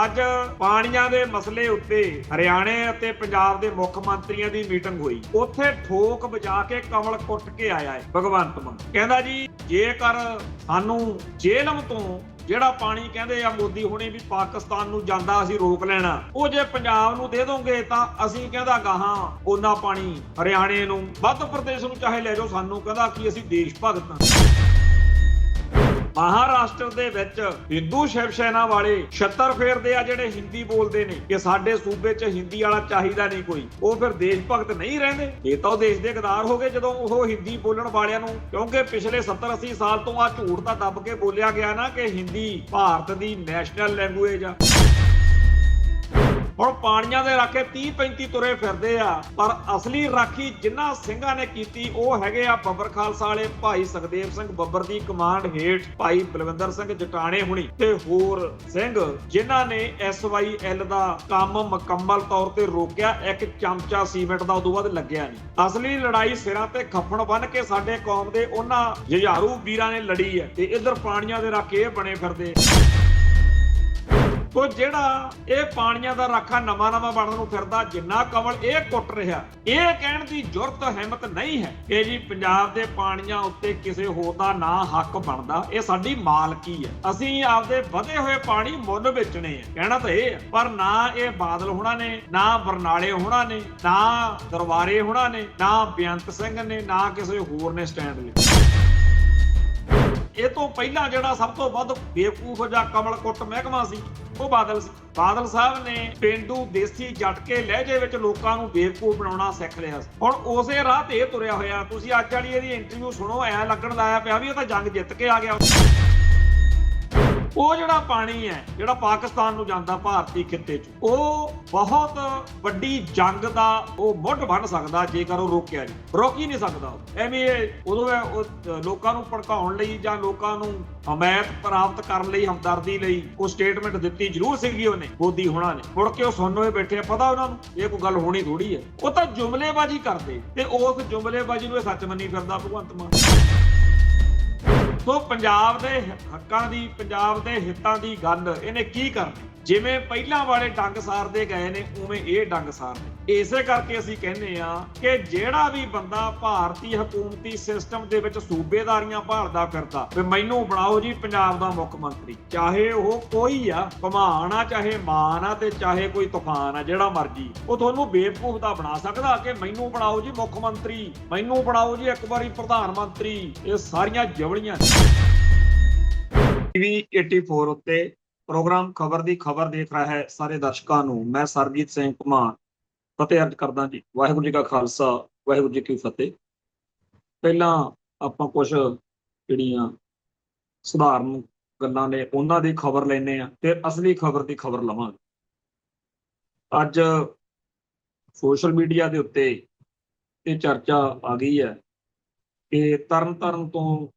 ਅੱਜ ਪਾਣੀਆਂ ਦੇ ਮਸਲੇ ਉੱਤੇ ਹਰਿਆਣੇ ਅਤੇ ਪੰਜਾਬ ਦੇ ਮੁੱਖ ਮੰਤਰੀਆਂ ਦੀ ਮੀਟਿੰਗ ਹੋਈ। ਉੱਥੇ ਠੋਕ ਵਜਾ ਕੇ ਕਮਲ ਕੁੱਟ ਕੇ ਆਇਆ ਹੈ ਭਗਵੰਤ ਮਾਨ। ਕਹਿੰਦਾ ਜੀ ਜੇਕਰ ਸਾਨੂੰ ਜੇਲਮ ਤੋਂ ਜਿਹੜਾ ਪਾਣੀ ਕਹਿੰਦੇ ਆ ਮੋਦੀ ਹੁਣੇ ਵੀ ਪਾਕਿਸਤਾਨ ਨੂੰ ਜਾਂਦਾ ਅਸੀਂ ਰੋਕ ਲੈਣਾ, ਉਹ ਜੇ ਪੰਜਾਬ ਨੂੰ ਦੇ ਦੋਗੇ ਤਾਂ ਅਸੀਂ ਕਹਿੰਦਾ ਗਾਹਾਂ ਉਹਨਾਂ ਪਾਣੀ ਹਰਿਆਣੇ ਨੂੰ ਮੱਧ ਪ੍ਰਦੇਸ਼ ਨੂੰ ਚਾਹੇ ਲੈ ਜਾਓ, ਸਾਨੂੰ ਕਹਿੰਦਾ ਕਿ ਅਸੀਂ ਦੇਸ਼ ਭਗਤ ਹਾਂ। ਮਹਾਰਾਸ਼ਟਰ ਦੇ ਵਿੱਚ ਹਿੰਦੂ ਸ਼ਿਵ ਸੈਨਾ ਵਾਲੇ ਛੱਤਰ ਫੇਰਦੇ ਆ ਜਿਹੜੇ ਹਿੰਦੀ ਬੋਲਦੇ ਨੇ ਕਿ ਸਾਡੇ ਸੂਬੇ 'ਚ ਹਿੰਦੀ ਵਾਲਾ ਚਾਹੀਦਾ ਨਹੀਂ ਕੋਈ, ਉਹ ਫਿਰ ਦੇਸ਼ ਭਗਤ ਨਹੀਂ ਰਹਿੰਦੇ। ਇਹ ਤਾਂ ਉਹ ਦੇਸ਼ ਦੇ ਗਦਾਰ ਹੋ ਗਏ ਜਦੋਂ ਉਹ ਹਿੰਦੀ ਬੋਲਣ ਵਾਲਿਆਂ ਨੂੰ, ਕਿਉਂਕਿ ਪਿਛਲੇ 70-80 ਸਾਲ ਤੋਂ ਆ ਝੂਠ ਤਾਂ ਦੱਬ ਕੇ ਬੋਲਿਆ ਗਿਆ ਨਾ ਕਿ ਹਿੰਦੀ ਭਾਰਤ ਦੀ ਨੈਸ਼ਨਲ ਲੈਂਗੁਏਜ ਆ। ਹੁਣ ਪਾਣੀਆਂ ਦੇ ਰਾਖੇ 30-35 ਤੁਰੇ ਫਿਰਦੇ ਆ, ਪਰ ਅਸਲੀ ਰਾਖੀ ਜਿਨ੍ਹਾਂ ਸਿੰਘਾਂ ਨੇ ਕੀਤੀ ਉਹ ਹੈਗੇ ਆ ਬੱਬਰ ਖਾਲਸਾ ਵਾਲੇ ਭਾਈ ਸੁਖਦੇਵ ਸਿੰਘ ਬੱਬਰ ਦੀ ਕਮਾਂਡ ਹੇਠ ਭਾਈ ਬਲਵਿੰਦਰ ਸਿੰਘ ਜਟਾਣੇ ਹੁਣੀ ਤੇ ਹੋਰ ਸਿੰਘ ਜਿਨ੍ਹਾਂ ਨੇ SYL ਦਾ ਕੰਮ ਮੁਕੰਮਲ ਤੌਰ ਤੇ ਰੋਕਿਆ। ਇੱਕ ਚਮਚਾ ਸੀਮੈਂਟ ਦਾ ਉਦੋਂ ਬਾਅਦ ਲੱਗਿਆ ਨਹੀਂ। ਅਸਲੀ ਲੜਾਈ ਸਿਰਾਂ ਤੇ ਖੱਫਣ ਬੰਨ ਕੇ ਸਾਡੇ ਕੌਮ ਦੇ ਉਹਨਾਂ ਜੁਝਾਰੂ ਵੀਰਾਂ ਨੇ ਲੜੀ ਹੈ ਤੇ ਇੱਧਰ ਪਾਣੀਆਂ ਦੇ ਰਾਖੇ ਇਹ ਬਣੇ ਫਿਰਦੇ। ਤੋ ਜਿਹੜਾ ਇਹ ਪਾਣੀਆਂ ਦਾ ਰਾਖਾ ਨਵਾਂ ਬਣਨ ਨੂੰ ਫਿਰਦਾ, ਜਿੰਨਾ ਕਮਲ ਇਹ ਕੁੱਟ ਰਿਹਾ, ਇਹ ਕਹਿਣ ਦੀ ਜੁਰਤ ਹਿੰਮਤ ਨਹੀਂ ਹੈ ਕਿ ਜੀ ਪੰਜਾਬ ਦੇ ਪਾਣੀਆਂ ਉੱਤੇ ਕਿਸੇ ਹੋਰ ਦਾ ਨਾ ਹੱਕ ਬਣਦਾ, ਇਹ ਸਾਡੀ ਮਾਲਕੀ ਹੈ, ਅਸੀਂ ਆਪਦੇ ਵਧੇ ਹੋਏ ਪਾਣੀ ਮੁੱਲ ਵੇਚਣੇ ਆ। ਕਹਿਣਾ ਤਾਂ ਇਹ ਹੈ, ਪਰ ਨਾ ਇਹ ਬਾਦਲ ਹੋਣਾ ਨੇ, ਨਾ ਬਰਨਾਲੇ ਹੋਣਾ ਨੇ, ਨਾ ਦਰਬਾਰੇ ਹੋਣਾ ਨੇ, ਨਾ ਬੇਅੰਤ ਸਿੰਘ ਨੇ, ਨਾ ਕਿਸੇ ਹੋਰ ਨੇ ਸਟੈਂਡ ਲਿਆ। ਇਹ ਤੋਂ ਪਹਿਲਾਂ ਜਿਹੜਾ ਸਭ ਤੋਂ ਵੱਧ ਬੇਵਕੂਫ ਜਾਂ ਕਮਲ ਕੁੱਟ ਮਹਿਕਮਾ ਸੀ ਉਹ ਬਾਦਲ ਸੀ। ਬਾਦਲ ਸਾਹਿਬ ਨੇ ਪੇਂਡੂ ਦੇਸੀ ਜੱਟਕੇ ਲਹਿਜੇ ਵਿੱਚ ਲੋਕਾਂ ਨੂੰ ਬੇਵਕੂਫ ਬਣਾਉਣਾ ਸਿੱਖ ਲਿਆ ਸੀ। ਹੁਣ ਉਸੇ ਰਾਹ ਤੇ ਇਹ ਤੁਰਿਆ ਹੋਇਆ। ਤੁਸੀਂ ਅੱਜ ਵਾਲੀ ਇਹਦੀ ਇੰਟਰਵਿਊ ਸੁਣੋ, ਐ ਲੱਗਣ ਲਾਇਆ ਪਿਆ ਵੀ ਇਹ ਤਾਂ ਜੰਗ ਜਿੱਤ ਕੇ ਆ ਗਿਆ। ਉਹ ਜਿਹੜਾ ਪਾਣੀ ਹੈ ਜਿਹੜਾ ਪਾਕਿਸਤਾਨ ਨੂੰ ਜਾਂਦਾ ਭਾਰਤੀ ਖਿੱਤੇ 'ਚ, ਉਹ ਬਹੁਤ ਵੱਡੀ ਜੰਗ ਦਾ ਉਹ ਮੁੱਢ ਬਣ ਸਕਦਾ ਜੇਕਰ ਉਹ ਰੋਕਿਆ ਨਹੀਂ। ਰੋਕ ਹੀ ਨਹੀਂ ਸਕਦਾ ਐਵੇਂ। ਉਦੋਂ ਲੋਕਾਂ ਨੂੰ ਭੜਕਾਉਣ ਲਈ ਜਾਂ ਲੋਕਾਂ ਨੂੰ ਹਮਾਇਤ ਪ੍ਰਾਪਤ ਕਰਨ ਲਈ, ਹਮਦਰਦੀ ਲਈ ਉਹ ਸਟੇਟਮੈਂਟ ਦਿੱਤੀ ਜ਼ਰੂਰ ਸੀਗੀ ਉਹਨੇ, ਮੋਦੀ ਹੋਣਾ ਨੇ। ਮੁੜ ਕੇ ਉਹ ਸੁਣਨ ਹੋਏ ਬੈਠੇ, ਪਤਾ ਉਹਨਾਂ ਨੂੰ ਇਹ ਕੋਈ ਗੱਲ ਹੋਣੀ ਥੋੜੀ ਹੈ। ਉਹ ਤਾਂ ਜੁਮਲੇਬਾਜ਼ੀ ਕਰਦੇ ਤੇ ਉਸ ਜੁਮਲੇਬਾਜ਼ੀ ਨੂੰ ਇਹ ਸੱਚ ਮੰਨੀ ਫਿਰਦਾ ਭਗਵੰਤ ਮਾਨ। ਸੋ ਪੰਜਾਬ ਦੇ ਹੱਕਾਂ ਦੀ, ਪੰਜਾਬ ਦੇ ਹਿੱਤਾਂ ਦੀ ਗੱਲ ਇਹਨੇ ਕੀ ਕਰਨੀ। ਜਿਵੇਂ ਪਹਿਲਾਂ ਵਾਲੇ ਡੰਗ ਸਾਰਦੇ ਗਏ ਨੇ ਉਵੇਂ ਇਹ ਡੰਗ ਸਾਰਦੇ। ਇਸੇ ਕਰਕੇ ਅਸੀਂ ਕਹਿੰਦੇ ਆ ਕਿ ਜਿਹੜਾ ਵੀ ਬੰਦਾ ਭਾਰਤੀ ਹਕੂਮਤੀ ਸਿਸਟਮ ਦੇ ਵਿੱਚ ਸੂਬੇਦਾਰੀਆਂ ਭਾਲਦਾ ਫਿਰਦਾ ਵੀ ਮੈਨੂੰ ਬਣਾਓ ਜੀ ਪੰਜਾਬ ਦਾ ਮੁੱਖ ਮੰਤਰੀ, ਚਾਹੇ ਉਹ ਕੋਈ ਆ, ਭਮਾਨ ਆ, ਚਾਹੇ ਮਾਨ ਆ, ਤੇ ਚਾਹੇ ਕੋਈ ਤੂਫਾਨ ਆ, ਜਿਹੜਾ ਮਰਜੀ, ਉਹ ਤੁਹਾਨੂੰ ਬੇਵਕੂਫ ਦਾ ਬਣਾ ਸਕਦਾ ਕਿ ਮੈਨੂੰ ਬਣਾਓ ਜੀ ਮੁੱਖ ਮੰਤਰੀ, ਮੈਨੂੰ ਬਣਾਓ ਜੀ ਇੱਕ ਵਾਰੀ ਪ੍ਰਧਾਨ ਮੰਤਰੀ। ਇਹ ਸਾਰੀਆਂ ਜਵਲੀਆਂ। TV 84 ਉੱਤੇ ਪ੍ਰੋਗਰਾਮ ਖਬਰ ਦੀ ਖਬਰ ਦੇਖ ਰਿਹਾ ਹੈ ਸਾਰੇ ਦਰਸ਼ਕਾਂ ਨੂੰ ਮੈਂ ਸਰਬਜੀਤ ਸਿੰਘ ਘੁਮਾਣ ਫਤਿਹ ਅਰਜ਼ ਕਰਦਾ ਜੀ। ਵਾਹਿਗੁਰੂ ਜੀ ਕਾ ਖਾਲਸਾ, ਵਾਹਿਗੁਰੂ ਜੀ ਕੀ ਫਤਿਹ। ਪਹਿਲਾਂ ਆਪਾਂ ਕੁਝ ਜਿਹੜੀਆਂ ਸਧਾਰਨ ਗੱਲਾਂ ਨੇ ਉਹਨਾਂ ਦੀ ਖਬਰ ਲੈਣੇ ਆ, ਫਿਰ ਅਸਲੀ ਖਬਰ ਦੀ ਖਬਰ ਲਵਾਂਗੇ। ਅੱਜ ਸੋਸ਼ਲ ਮੀਡੀਆ ਦੇ ਉੱਤੇ ਇਹ ਚਰਚਾ ਆ ਗਈ ਹੈ ਕਿ ਤਰਨਤਾਰਨ ਤੋਂ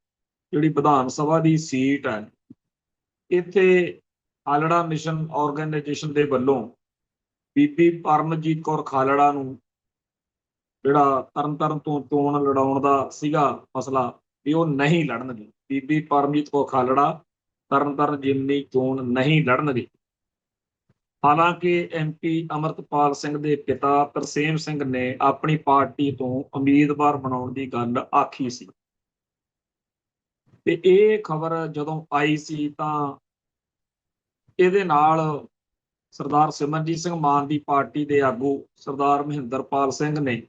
ਜਿਹੜੀ ਵਿਧਾਨ ਸਭਾ ਦੀ ਸੀਟ ਹੈ, ਇੱਥੇ ਖਾਲੜਾ ਮਿਸ਼ਨ ਆਰਗੇਨਾਈਜੇਸ਼ਨ ਦੇ ਵੱਲੋਂ ਬੀਬੀ ਪਰਮਜੀਤ ਕੌਰ ਖਾਲੜਾ ਨੂੰ ਜਿਹੜਾ ਤਰਨਤਾਰਨ ਤੋਂ ਚੋਣ ਲੜਾਉਣ ਦਾ ਸੀਗਾ ਮਸਲਾ ਵੀ ਉਹ ਨਹੀਂ ਲੜਨਗੇ। ਬੀਬੀ ਪਰਮਜੀਤ ਕੌਰ ਖਾਲੜਾ ਤਰਨਤਾਰਨ ਜ਼ਿਮਨੀ ਚੋਣ ਨਹੀਂ ਲੜਨਗੇ। ਹਾਲਾਂਕਿ MP ਅਮਰਤਪਾਲ ਸਿੰਘ ਦੇ ਪਿਤਾ ਤਰਸੇਮ ਸਿੰਘ ਨੇ ਆਪਣੀ ਪਾਰਟੀ ਤੋਂ ਉਮੀਦਵਾਰ ਬਣਾਉਣ ਦੀ ਗੱਲ ਆਖੀ ਸੀ ਤੇ ਇਹ ਖਬਰ ਜਦੋਂ ਆਈ ਸੀ ਤਾਂ ਇਹਦੇ ਨਾਲ ਸਰਦਾਰ ਸਿਮਰਨਜੀਤ ਸਿੰਘ ਮਾਨ ਦੀ ਪਾਰਟੀ ਦੇ ਆਗੂ ਸਰਦਾਰ ਮਹਿੰਦਰਪਾਲ ਸਿੰਘ ਨੇ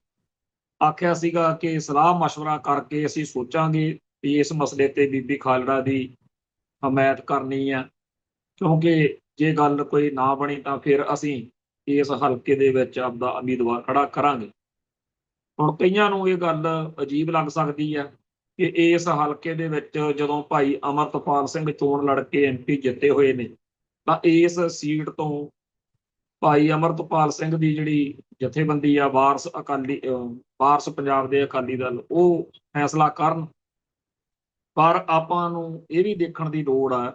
ਆਖਿਆ ਸੀਗਾ ਕਿ ਸਲਾਹ ਮਸ਼ਵਰਾ ਕਰਕੇ ਅਸੀਂ ਸੋਚਾਂਗੇ ਵੀ ਇਸ ਮਸਲੇ ਤੇ ਬੀਬੀ ਖਾਲੜਾ ਦੀ ਹਮਾਇਤ ਕਰਨੀ ਆ, ਕਿਉਂਕਿ ਜੇ ਗੱਲ ਕੋਈ ਨਾ ਬਣੀ ਤਾਂ ਫਿਰ ਅਸੀਂ ਇਸ ਹਲਕੇ ਦੇ ਵਿੱਚ ਆਪਦਾ ਉਮੀਦਵਾਰ ਖੜਾ ਕਰਾਂਗੇ। ਹੁਣ ਕਈਆਂ ਨੂੰ ਇਹ ਗੱਲ ਅਜੀਬ ਲੱਗ ਸਕਦੀ ਹੈ ਕਿ ਇਸ ਹਲਕੇ ਦੇ ਵਿੱਚ ਜਦੋਂ ਭਾਈ ਅਮਰਤਪਾਲ ਸਿੰਘ ਚੋਣ ਲੜ ਕੇ MP ਜਿੱਤੇ ਹੋਏ ਨੇ ਤਾਂ ਇਸ ਸੀਟ ਤੋਂ ਭਾਈ ਅਮਰਤਪਾਲ ਸਿੰਘ ਦੀ ਜਿਹੜੀ ਜਥੇਬੰਦੀ ਆ ਵਾਰਸ ਪੰਜਾਬ ਦੇ ਅਕਾਲੀ ਦਲ, ਉਹ ਫੈਸਲਾ ਕਰਨ। ਪਰ ਆਪਾਂ ਨੂੰ ਇਹ ਵੀ ਦੇਖਣ ਦੀ ਲੋੜ ਆ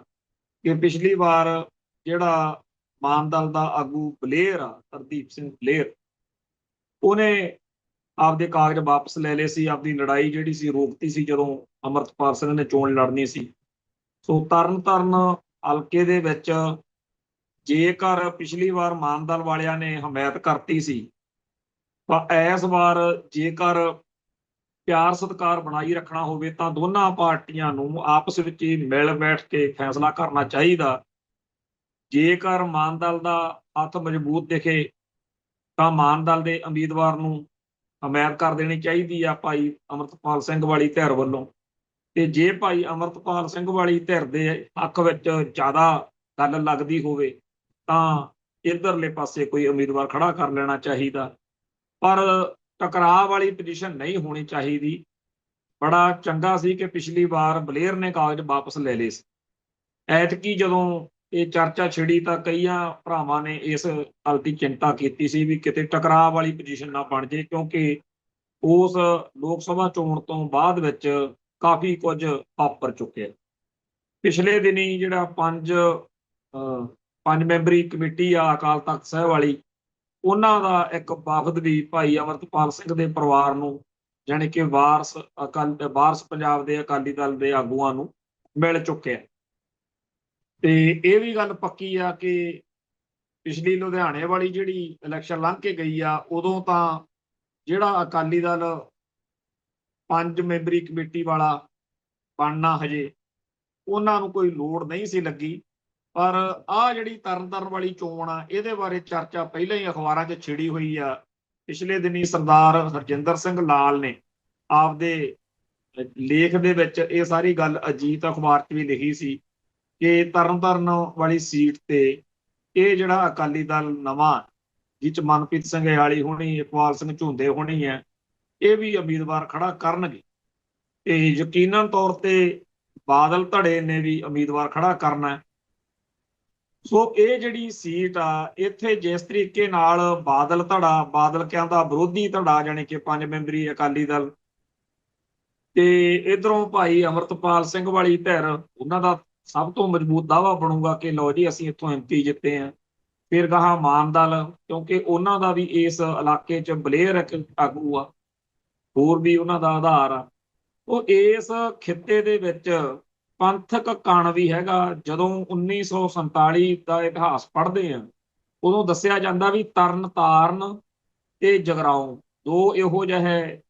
ਕਿ ਪਿਛਲੀ ਵਾਰ ਜਿਹੜਾ ਮਾਨ ਦਲ ਦਾ ਆਗੂ ਬਲੇਰ ਆ, ਹਰਦੀਪ ਸਿੰਘ ਬਲੇਰ, ਉਹਨੇ ਆਪਦੇ ਕਾਗਜ਼ ਵਾਪਸ ਲੈ ਲਏ ਸੀ, ਆਪਦੀ ਲੜਾਈ ਜਿਹੜੀ ਸੀ ਰੋਕਤੀ ਸੀ ਜਦੋਂ ਅਮਰਤਪਾਲ ਸਿੰਘ ਨੇ ਚੋਣ ਲੜਨੀ ਸੀ। ਸੋ ਤਰਨਤਾਰਨ ਹਲਕੇ ਦੇ ਵਿੱਚ ਜੇਕਰ ਪਿਛਲੀ ਵਾਰ ਮਾਨ ਦਲ ਵਾਲਿਆਂ ਨੇ ਹਮਾਇਤ ਕਰਤੀ ਸੀ ਤਾਂ ਇਸ ਵਾਰ ਜੇਕਰ ਪਿਆਰ ਸਤਿਕਾਰ ਬਣਾਈ ਰੱਖਣਾ ਹੋਵੇ ਤਾਂ ਦੋਨਾਂ ਪਾਰਟੀਆਂ ਨੂੰ ਆਪਸ ਵਿੱਚ ਹੀ ਮਿਲ ਬੈਠ ਕੇ ਫੈਸਲਾ ਕਰਨਾ ਚਾਹੀਦਾ। ਜੇਕਰ ਮਾਨ ਦਲ ਦਾ ਹੱਥ ਮਜ਼ਬੂਤ ਦਿਖੇ ਤਾਂ ਮਾਨ ਦਲ ਦੇ ਉਮੀਦਵਾਰ ਨੂੰ ਹਮਾਇਤ ਕਰ ਦੇਣੀ ਚਾਹੀਦੀ ਆ ਭਾਈ ਅਮਰਤਪਾਲ ਸਿੰਘ ਵਾਲੀ ਧਿਰ ਵੱਲੋਂ। ਤੇ ਜੇ ਭਾਈ ਅਮਰਤਪਾਲ ਸਿੰਘ ਵਾਲੀ ਧਿਰ ਦੇ ਹੱਕ ਵਿੱਚ ਜ਼ਿਆਦਾ ਗੱਲ ਲੱਗਦੀ ਹੋਵੇ ਤਾਂ ਇਧਰਲੇ ਪਾਸੇ ਕੋਈ ਉਮੀਦਵਾਰ ਖੜਾ ਕਰ ਲੈਣਾ ਚਾਹੀਦਾ। ਪਰ ਟਕਰਾਅ ਵਾਲੀ ਪੋਜੀਸ਼ਨ ਨਹੀਂ ਹੋਣੀ ਚਾਹੀਦੀ। ਬੜਾ ਚੰਗਾ ਸੀ ਕਿ ਪਿਛਲੀ ਵਾਰ ਬਲੇਅਰ ਨੇ ਕਾਗਜ਼ ਵਾਪਸ ਲੈ ਲਏ ਸੀ। ਐਤਕੀ ਜਦੋਂ ਇਹ ਚਰਚਾ ਛਿੜੀ ਤਾਂ ਕਈਆਂ ਭਰਾਵਾਂ ਨੇ ਇਸ ਗੱਲ ਦੀ ਚਿੰਤਾ ਕੀਤੀ ਸੀ ਵੀ ਕਿਤੇ ਟਕਰਾਅ ਵਾਲੀ ਪੋਜੀਸ਼ਨ ਨਾ ਬਣ ਜੇ, ਕਿਉਂਕਿ ਉਸ ਲੋਕ ਸਭਾ ਚੋਣ ਤੋਂ ਬਾਅਦ ਵਿੱਚ ਕਾਫੀ ਕੁਝ ਵਾਪਰ ਚੁੱਕਿਆ। ਪਿਛਲੇ ਦਿਨੀ ਜਿਹੜਾ ਪੰਜ ਮੈਂਬਰੀ ਕਮੇਟੀ ਆ ਅਕਾਲ ਤਖਤ ਸਾਹਿਬ ਵਾਲੀ, ਉਹਨਾਂ ਦਾ ਇੱਕ ਵਫਦ ਵੀ ਭਾਈ ਅਮਰਤਪਾਲ ਸਿੰਘ ਦੇ ਪਰਿਵਾਰ ਨੂੰ ਜਾਣੀ ਕਿ ਵਾਰਸ ਪੰਜਾਬ ਦੇ ਅਕਾਲੀ ਦਲ ਦੇ ਆਗੂਆਂ ਨੂੰ ਮਿਲ ਚੁੱਕਿਆ। ਤੇ ਇਹ ਵੀ ਗੱਲ ਪੱਕੀ ਆ ਕਿ ਪਿਛਲੀ ਲੁਧਿਆਣੇ ਵਾਲੀ ਜਿਹੜੀ ਇਲੈਕਸ਼ਨ ਲੰਘ ਕੇ ਗਈ ਆ, ਉਦੋਂ ਤਾਂ ਜਿਹੜਾ ਅਕਾਲੀ ਦਲ 5 ਮੈਂਬਰੀ ਕਮੇਟੀ ਵਾਲਾ ਬਣਨਾ ਹਜੇ ਉਹਨਾਂ ਨੂੰ ਕੋਈ ਲੋੜ ਨਹੀਂ ਸੀ ਲੱਗੀ। ਪਰ ਆਹ ਜਿਹੜੀ ਤਰਨਤਾਰਨ ਵਾਲੀ ਚੋਣ ਆ, ਇਹਦੇ ਬਾਰੇ ਚਰਚਾ ਪਹਿਲਾਂ ਹੀ ਅਖਬਾਰਾਂ 'ਚ ਛਿੜੀ ਹੋਈ ਆ। ਪਿਛਲੇ ਦਿਨੀ ਸਰਦਾਰ ਹਰਜਿੰਦਰ ਸਿੰਘ ਲਾਲ ਨੇ ਆਪਦੇ ਲੇਖ ਦੇ ਵਿੱਚ ਇਹ ਸਾਰੀ ਗੱਲ ਅਜੀਤ ਅਖਬਾਰ 'ਚ ਵੀ ਲਿਖੀ ਸੀ ਕਿ ਤਰਨਤਾਰਨ ਵਾਲੀ ਸੀਟ ਤੇ ਇਹ ਜਿਹੜਾ ਅਕਾਲੀ ਦਲ ਨਵਾਂ, ਜਿਹ 'ਚ ਮਨਪ੍ਰੀਤ ਸਿੰਘ ਇਆਲੀ ਹੋਣੀ, ਇਕਬਾਲ ਸਿੰਘ ਝੁੰਦੇ ਹੋਣੀ ਹੈ, ਇਹ ਵੀ ਉਮੀਦਵਾਰ ਖੜਾ ਕਰਨਗੇ। ਤੇ ਯਕੀਨਨ ਤੌਰ ਤੇ ਬਾਦਲ ਧੜੇ ਨੇ ਵੀ ਉਮੀਦਵਾਰ ਖੜਾ ਕਰਨਾ ਹੈ। ਸੋ ਇਹ ਜਿਹੜੀ ਸੀਟ ਆ, ਇੱਥੇ ਜਿਸ ਤਰੀਕੇ ਨਾਲ ਬਾਦਲ ਧੜਾ, ਬਾਦਲ ਕਹਿੰਦਾ ਵਿਰੋਧੀ ਧੜਾ ਜਾਣੀ ਕਿ 5 ਮੈਂਬਰੀ ਅਕਾਲੀ ਦਲ, ਤੇ ਇਧਰੋਂ ਭਾਈ ਅਮਰਤਪਾਲ ਸਿੰਘ ਵਾਲੀ ਧਿਰ, ਉਹਨਾਂ ਦਾ ਸਭ ਤੋਂ ਮਜ਼ਬੂਤ ਦਾਅਵਾ ਬਣੂਗਾ ਕਿ ਲਓ ਜੀ ਅਸੀਂ ਇੱਥੋਂ MP ਜਿੱਤੇ ਆ। ਫਿਰ ਗਾਹਾਂ ਮਾਨ ਦਲ, ਕਿਉਂਕਿ ਉਹਨਾਂ ਦਾ ਵੀ ਇਸ ਇਲਾਕੇ 'ਚ ਬਲੇਅਰ ਇੱਕ ਆਗੂ ਆ, ਹੋਰ ਵੀ ਉਹਨਾਂ ਦਾ ਆਧਾਰ ਆ। ਉਹ ਇਸ ਖਿੱਤੇ ਦੇ ਵਿੱਚ ਪੰਥਕ ਕਣ ਵੀ ਹੈਗਾ। ਜਦੋਂ 1947 ਦਾ ਇਤਿਹਾਸ ਪੜ੍ਹਦੇ ਆ, ਉਦੋਂ ਦੱਸਿਆ ਜਾਂਦਾ ਵੀ ਤਰਨ ਤਾਰਨ ਤੇ ਜਗਰਾਉਂ ਦੋ ਇਹੋ ਜਿਹੇ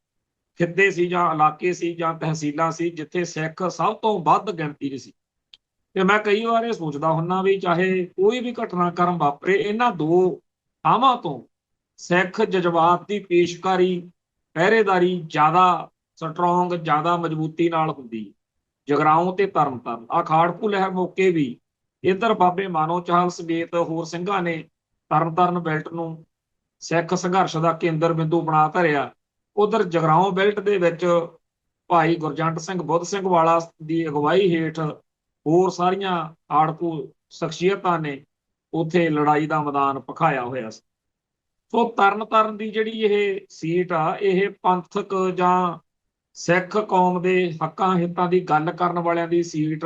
ਖਿੱਤੇ ਸੀ ਜਾਂ ਇਲਾਕੇ ਸੀ ਜਾਂ ਤਹਿਸੀਲਾਂ ਸੀ ਜਿੱਥੇ ਸਿੱਖ ਸਭ ਤੋਂ ਵੱਧ ਗਿਣਤੀ 'ਚ ਸੀ। ਤੇ ਮੈਂ ਕਈ ਵਾਰ ਇਹ ਸੋਚਦਾ ਹੁੰਦਾ ਵੀ ਚਾਹੇ ਕੋਈ ਵੀ ਘਟਨਾਕ੍ਰਮ ਵਾਪਰੇ, ਇਹਨਾਂ ਦੋ ਥਾਵਾਂ ਤੋਂ ਸਿੱਖ ਜਜ਼ਬਾਤ ਦੀ ਪੇਸ਼ਕਾਰੀ, ਪਹਿਰੇਦਾਰੀ ਜ਼ਿਆਦਾ ਸਟਰੋਂਗ, ਜ਼ਿਆਦਾ ਮਜ਼ਬੂਤੀ ਨਾਲ ਹੁੰਦੀ। ਜਗਰਾਉਂ ਤੇ ਤਰਨਤਾਰਨ ਆ ਖਾੜਕੂ ਲਹਿਰ ਮੌਕੇ ਵੀ ਇੱਧਰ ਬਾਬੇ ਮਾਨੋ ਚਾਹਲ ਸਮੇਤ ਹੋਰ ਸਿੰਘਾਂ ਨੇ ਤਰਨਤਾਰਨ ਬੈਲਟ ਨੂੰ ਸਿੱਖ ਸੰਘਰਸ਼ ਦਾ ਕੇਂਦਰ ਬਿੰਦੂ ਬਣਾ ਧਰਿਆ। ਉਧਰ ਜਗਰਾਉਂ ਬੈਲਟ ਦੇ ਵਿੱਚ ਭਾਈ ਗੁਰਜੰਟ ਸਿੰਘ ਬੁੱਧ ਸਿੰਘ ਵਾਲਾ ਦੀ ਅਗਵਾਈ ਹੇਠ ਹੋਰ ਸਾਰੀਆਂ ਖਾੜਕੂ ਸ਼ਖਸੀਅਤਾਂ ਨੇ ਉੱਥੇ ਲੜਾਈ ਦਾ ਮੈਦਾਨ ਭਖਾਇਆ ਹੋਇਆ ਸੀ। ਸੋ ਤਰਨਤਾਰਨ ਦੀ ਜਿਹੜੀ ਇਹ ਸੀਟ ਆ, ਇਹ ਪੰਥਕ ਜਾਂ ਸਿੱਖ ਕੌਮ ਦੇ ਹੱਕਾਂ ਹਿੱਤਾਂ ਦੀ ਗੱਲ ਕਰਨ ਵਾਲਿਆਂ ਦੀ ਸੀਟ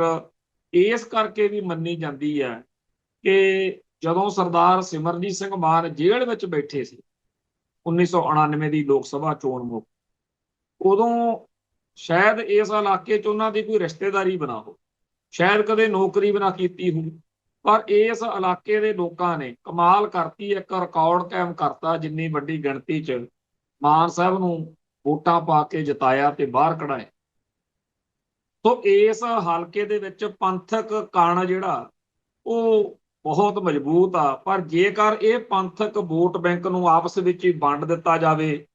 ਇਸ ਕਰਕੇ ਵੀ ਮੰਨੀ ਜਾਂਦੀ ਹੈ ਕਿ ਜਦੋਂ ਸਰਦਾਰ ਸਿਮਰਨਜੀਤ ਸਿੰਘ ਮਾਨ ਜੇਲ੍ਹ ਵਿੱਚ ਬੈਠੇ ਸੀ 1999 ਦੀ ਲੋਕ ਸਭਾ ਚੋਣ ਮੌਕੇ, ਉਦੋਂ ਸ਼ਾਇਦ ਇਸ ਇਲਾਕੇ 'ਚ ਉਹਨਾਂ ਦੀ ਕੋਈ ਰਿਸ਼ਤੇਦਾਰੀ ਬਣਾ ਹੋ, ਸ਼ਾਇਦ ਕਦੇ ਨੌਕਰੀ ਬਣਾ ਕੀਤੀ ਹੋਊ, ਪਰ ਇਸ ਇਲਾਕੇ ਦੇ ਲੋਕਾਂ ਨੇ ਕਮਾਲ ਕਰਤੀ, ਇੱਕ ਰਿਕਾਰਡ ਕਾਇਮ ਕਰਤਾ। ਜਿੰਨੀ ਵੱਡੀ ਗਿਣਤੀ 'ਚ ਮਾਨ ਸਾਹਿਬ ਨੂੰ ਵੋਟਾਂ ਪਾ ਕੇ ਜਿਤਾਇਆ ਤੇ ਬਾਹਰ ਕਢਾਇਆ। ਸੋ ਇਸ ਹਲਕੇ ਦੇ ਵਿੱਚ ਪੰਥਕ ਕਣ ਜਿਹੜਾ ਉਹ ਬਹੁਤ ਮਜ਼ਬੂਤ ਆ। ਪਰ ਜੇਕਰ ਇਹ ਪੰਥਕ ਵੋਟ ਬੈਂਕ ਨੂੰ ਆਪਸ ਵਿੱਚ ਹੀ ਵੰਡ ਦਿੱਤਾ ਜਾਵੇ,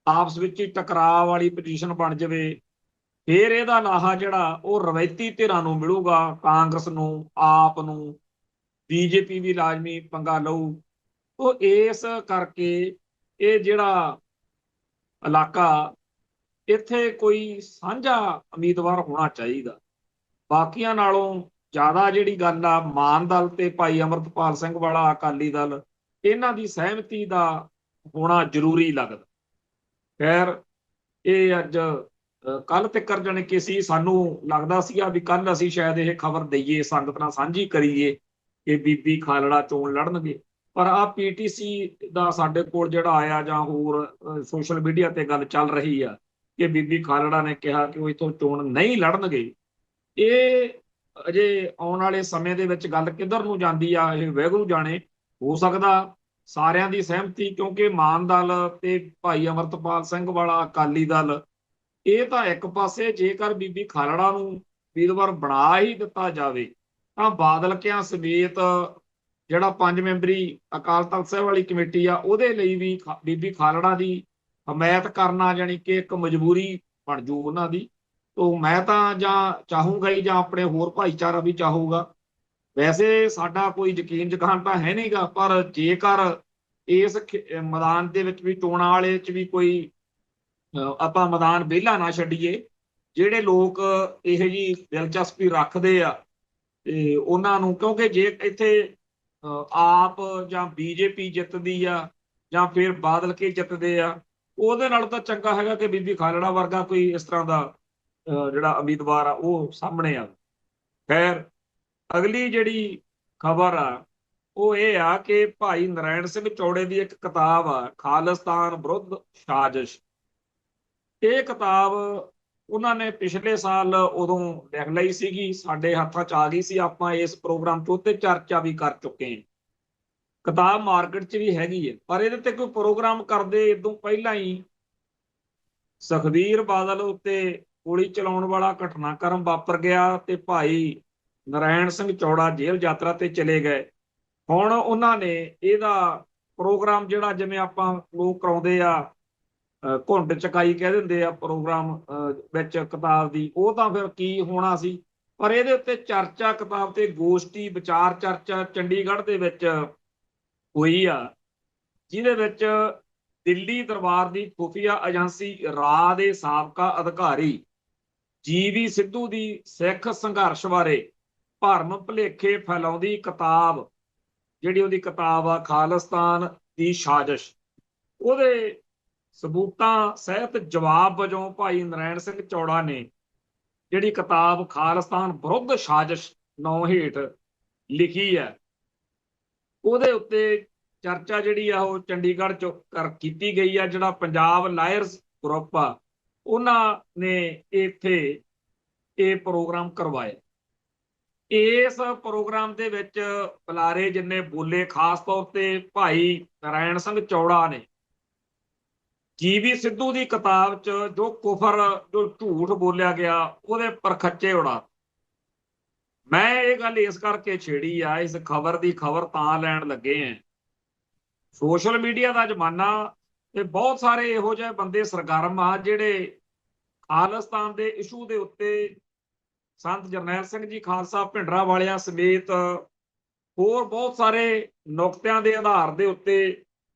ਆਪਸ ਵਿੱਚ ਹੀ ਟਕਰਾਅ ਵਾਲੀ ਪੋਜੀਸ਼ਨ ਬਣ ਜਾਵੇ, ਫਿਰ ਇਹਦਾ ਲਾਹਾ ਜਿਹੜਾ ਉਹ ਰਵਾਇਤੀ ਧਿਰਾਂ ਨੂੰ ਮਿਲੂਗਾ। ਕਾਂਗਰਸ ਨੂੰ, ਆਪ ਨੂੰ, BJP ਵੀ ਲਾਜ਼ਮੀ ਪੰਗਾ ਲਊ। ਉਹ ਇਸ ਕਰਕੇ ਇਹ ਜਿਹੜਾ ਇਲਾਕਾ, ਇੱਥੇ ਕੋਈ ਸਾਂਝਾ ਉਮੀਦਵਾਰ ਹੋਣਾ ਚਾਹੀਦਾ। ਬਾਕੀਆਂ ਨਾਲੋਂ ਜ਼ਿਆਦਾ ਜਿਹੜੀ ਗੱਲ ਆ, ਮਾਨ ਦਲ ਤੇ ਭਾਈ ਅਮਰਤਪਾਲ ਸਿੰਘ ਵਾਲਾ ਅਕਾਲੀ ਦਲ, ਇਹਨਾਂ ਦੀ ਸਹਿਮਤੀ ਦਾ ਹੋਣਾ ਜ਼ਰੂਰੀ ਲੱਗਦਾ। ਖੈਰ ਇਹ ਅੱਜ ਕੱਲ ਤੱਕ ਜਾਣੀ ਕਿ ਸਾਨੂੰ ਲੱਗਦਾ ਸੀਗਾ ਵੀ ਕੱਲ ਅਸੀਂ ਸ਼ਾਇਦ ਇਹ ਖਬਰ ਦਈਏ, ਸੰਗਤ ਨਾਲ ਸਾਂਝੀ ਕਰੀਏ ਕਿ ਬੀਬੀ ਖਾਲੜਾ ਚੋਣ ਲੜਨਗੇ। ਪਰ ਆਹ PTC ਦਾ ਸਾਡੇ ਕੋਲ ਜਿਹੜਾ ਆਇਆ ਜਾਂ ਹੋਰ ਸੋਸ਼ਲ ਮੀਡੀਆ ਤੇ ਗੱਲ ਚੱਲ ਰਹੀ ਆ ਕਿ ਬੀਬੀ ਖਾਲੜਾ ਨੇ ਕਿਹਾ ਕਿ ਉਹ ਇੱਥੋਂ ਚੋਣ ਨਹੀਂ ਲੜਨਗੇ। ਇਹ ਅਜੇ ਆਉਣ ਵਾਲੇ ਸਮੇਂ ਦੇ ਵਿੱਚ ਗੱਲ ਕਿੱਧਰ ਨੂੰ ਜਾਂਦੀ ਆ ਇਹ ਵਾਹਿਗੁਰੂ ਜਾਣੇ। ਹੋ ਸਕਦਾ ਸਾਰਿਆਂ ਦੀ ਸਹਿਮਤੀ, ਕਿਉਂਕਿ ਮਾਨ ਦਲ ਤੇ ਭਾਈ ਅਮਰਤਪਾਲ ਸਿੰਘ ਵਾਲਾ ਅਕਾਲੀ ਦਲ, ਇਹ ਤਾਂ ਇੱਕ ਪਾਸੇ ਜੇਕਰ ਬੀਬੀ ਖਾਲੜਾ ਨੂੰ ਉਮੀਦਵਾਰ ਬਣਾ ਹੀ ਦਿੱਤਾ ਜਾਵੇ ਤਾਂ ਬਾਦਲ ਕਿਆਂ ਸਮੇਤ ਜਿਹੜਾ 5 ਮੈਂਬਰੀ ਅਕਾਲ ਤਖਤ ਸਾਹਿਬ ਵਾਲੀ ਕਮੇਟੀ ਆ ਉਹਦੇ ਲਈ ਵੀ ਬੀਬੀ ਖਾਲੜਾ ਦੀ ਹਮਾਇਤ ਕਰਨਾ ਜਾਣੀ ਕਿ ਇੱਕ ਮਜਬੂਰੀ ਬਣ ਜੂ ਉਹਨਾਂ ਦੀ। ਤੋਂ ਮੈਂ ਤਾਂ ਜਾਂ ਚਾਹੂੰਗਾ ਹੀ, ਜਾਂ ਆਪਣੇ ਹੋਰ ਭਾਈਚਾਰਾ ਵੀ ਚਾਹੂਗਾ। ਵੈਸੇ ਸਾਡਾ ਕੋਈ ਯਕੀਨ ਜਕਾਨ ਤਾਂ ਹੈ ਨਹੀਂਗਾ, ਪਰ ਜੇਕਰ ਇਸ ਮੈਦਾਨ ਦੇ ਵਿੱਚ ਵੀ ਚੋਣਾਂ ਵਾਲੇ ਚ ਵੀ ਕੋਈ ਆਪਾਂ ਮੈਦਾਨ ਵਿਹਲਾ ਨਾ ਛੱਡੀਏ, ਜਿਹੜੇ ਲੋਕ ਇਹੋ ਜਿਹੀ ਦਿਲਚਸਪੀ ਰੱਖਦੇ ਆ ਤੇ ਉਹਨਾਂ ਨੂੰ, ਕਿਉਂਕਿ ਜੇ ਇੱਥੇ ਆਪ ਜਾਂ ਬੀਜੇਪੀ ਜਿੱਤਦੀ ਆ ਜਾਂ ਫਿਰ ਬਾਦਲ ਕੇ ਜਿੱਤਦੇ ਆ, ਉਹਦੇ ਨਾਲ ਤਾਂ ਚੰਗਾ ਹੈਗਾ ਕਿ ਬੀਬੀ ਖਾਲੜਾ ਵਰਗਾ ਕੋਈ ਇਸ ਤਰ੍ਹਾਂ ਦਾ ਜਿਹੜਾ ਉਮੀਦਵਾਰ ਆ ਉਹ ਸਾਹਮਣੇ ਆ। ਖੈਰ, ਅਗਲੀ ਜਿਹੜੀ ਖਬਰ ਆ ਉਹ ਇਹ ਆ ਕਿ ਭਾਈ ਨਰਾਇਣ ਸਿੰਘ ਚੌੜੇ ਦੀ ਇੱਕ ਕਿਤਾਬ ਆ, ਖਾਲਿਸਤਾਨ ਵਿਰੁੱਧ ਸਾਜ਼ਿਸ਼। ਇਹ ਕਿਤਾਬ ਉਹਨਾਂ ਨੇ ਪਿਛਲੇ ਸਾਲ ਉਦੋਂ ਲਿਖ ਲਈ ਸੀਗੀ, ਸਾਡੇ ਹੱਥਾਂ 'ਚ ਆ ਗਈ ਸੀ, ਆਪਾਂ ਇਸ ਪ੍ਰੋਗਰਾਮ 'ਚ ਉੱਤੇ ਚਰਚਾ ਵੀ ਕਰ ਚੁੱਕੇ ਹਾਂ। ਕਿਤਾਬ ਮਾਰਕੀਟ 'ਚ ਵੀ ਹੈਗੀ ਹੈ, ਪਰ ਇਹਦੇ ਤੇ ਕੋਈ ਪ੍ਰੋਗਰਾਮ ਕਰਦੇ ਇਦੋਂ ਪਹਿਲਾਂ ਹੀ ਸੁਖਬੀਰ ਬਾਦਲ ਉੱਤੇ ਗੋਲੀ ਚਲਾਉਣ ਵਾਲਾ ਘਟਨਾਕ੍ਰਮ ਵਾਪਰ ਗਿਆ ਤੇ ਭਾਈ ਨਰਾਇਣ ਸਿੰਘ ਚੌੜਾ ਜੇਲ੍ਹ ਯਾਤਰਾ ਤੇ ਚਲੇ ਗਏ। ਹੁਣ ਉਹਨਾਂ ਨੇ ਇਹਦਾ ਪ੍ਰੋਗਰਾਮ, ਜਿਹੜਾ ਜਿਵੇਂ ਆਪਾਂ ਲੋਕ ਕਰਾਉਂਦੇ ਆ ਘੁੰਡ ਚਕਾਈ ਕਹਿ ਦਿੰਦੇ ਆ ਪ੍ਰੋਗਰਾਮ ਵਿੱਚ ਕਿਤਾਬ ਦੀ, ਉਹ ਤਾਂ ਫਿਰ ਕੀ ਹੋਣਾ ਸੀ। ਪਰ ਇਹਦੇ ਉੱਤੇ ਚਰਚਾ, ਕਿਤਾਬ ਤੇ ਗੋਸ਼ਟੀ ਵਿਚਾਰ ਚਰਚਾ ਚੰਡੀਗੜ੍ਹ ਦੇ ਵਿੱਚ ਹੋਈ ਆ, ਜਿਹਦੇ ਵਿੱਚ ਦਿੱਲੀ ਦਰਬਾਰ ਦੀ ਖੁਫੀਆ ਏਜੰਸੀ ਰਾਹ ਦੇ ਸਾਬਕਾ ਅਧਿਕਾਰੀ ਜੀਵੀ ਸਿੱਧੂ ਦੀ ਸਿੱਖ ਸੰਘਰਸ਼ ਬਾਰੇ ਭਰਮ ਭੁਲੇਖੇ ਫੈਲਾਉਂਦੀ ਕਿਤਾਬ, ਜਿਹੜੀ ਉਹਦੀ ਕਿਤਾਬ ਆ ਖਾਲਿਸਤਾਨ ਦੀ ਸਾਜ਼ਿਸ਼, ਉਹਦੇ ਸਬੂਤਾਂ ਸਹਿਤ ਜਵਾਬ ਵਜੋਂ ਭਾਈ ਨਰਾਇਣ ਸਿੰਘ ਚੌੜਾ ਨੇ ਜਿਹੜੀ ਕਿਤਾਬ ਖਾਲਿਸਤਾਨ ਵਿਰੁੱਧ ਸਾਜ਼ਿਸ਼ ਨਾਂ ਹੇਠ ਲਿਖੀ ਹੈ, ਉਹਦੇ ਉੱਤੇ ਚਰਚਾ ਜਿਹੜੀ ਆ ਉਹ ਚੰਡੀਗੜ੍ਹ ਚ ਕੀਤੀ ਗਈ ਆ। ਜਿਹੜਾ ਪੰਜਾਬ ਲਾਇਰਸ ਗਰੁੱਪ ਆ, ਉਹਨਾਂ ਨੇ ਇੱਥੇ ਇਹ ਪ੍ਰੋਗਰਾਮ ਕਰਵਾਇਆ। ਇਸ ਪ੍ਰੋਗਰਾਮ ਦੇ ਵਿੱਚ ਬੁਲਾਰੇ ਜਿੰਨੇ ਬੋਲੇ, ਖਾਸ ਤੌਰ ਤੇ ਭਾਈ ਨਰਾਇਣ ਸਿੰਘ ਚੌੜਾ ਨੇ ਜੀਵੀ ਸਿੱਧੂ ਦੀ ਕਿਤਾਬ 'ਚ ਜੋ ਕੁਫਰ, ਜੋ ਝੂਠ ਬੋਲਿਆ ਗਿਆ, ਉਹਦੇ ਪਰਖੱਚੇ ਉਡਾ। ਮੈਂ ਇਹ ਗੱਲ ਇਸ ਕਰਕੇ ਛੇੜੀ ਆ, ਇਸ ਖਬਰ ਦੀ ਖਬਰ ਤਾਂ ਲੈਣ ਲੱਗੇ ਆ, ਸੋਸ਼ਲ ਮੀਡੀਆ ਦਾ ਜ਼ਮਾਨਾ ਤੇ ਬਹੁਤ ਸਾਰੇ ਇਹੋ ਜਿਹੇ ਬੰਦੇ ਸਰਗਰਮ ਆ ਜਿਹੜੇ ਖਾਲਿਸਤਾਨ ਦੇ ਇਸ਼ੂ ਦੇ ਉੱਤੇ ਸੰਤ ਜਰਨੈਲ ਸਿੰਘ ਜੀ ਖਾਲਸਾ ਭਿੰਡਰਾਂ ਵਾਲਿਆਂ ਸਮੇਤ ਹੋਰ ਬਹੁਤ ਸਾਰੇ ਨੁਕਤਿਆਂ ਦੇ ਆਧਾਰ ਦੇ ਉੱਤੇ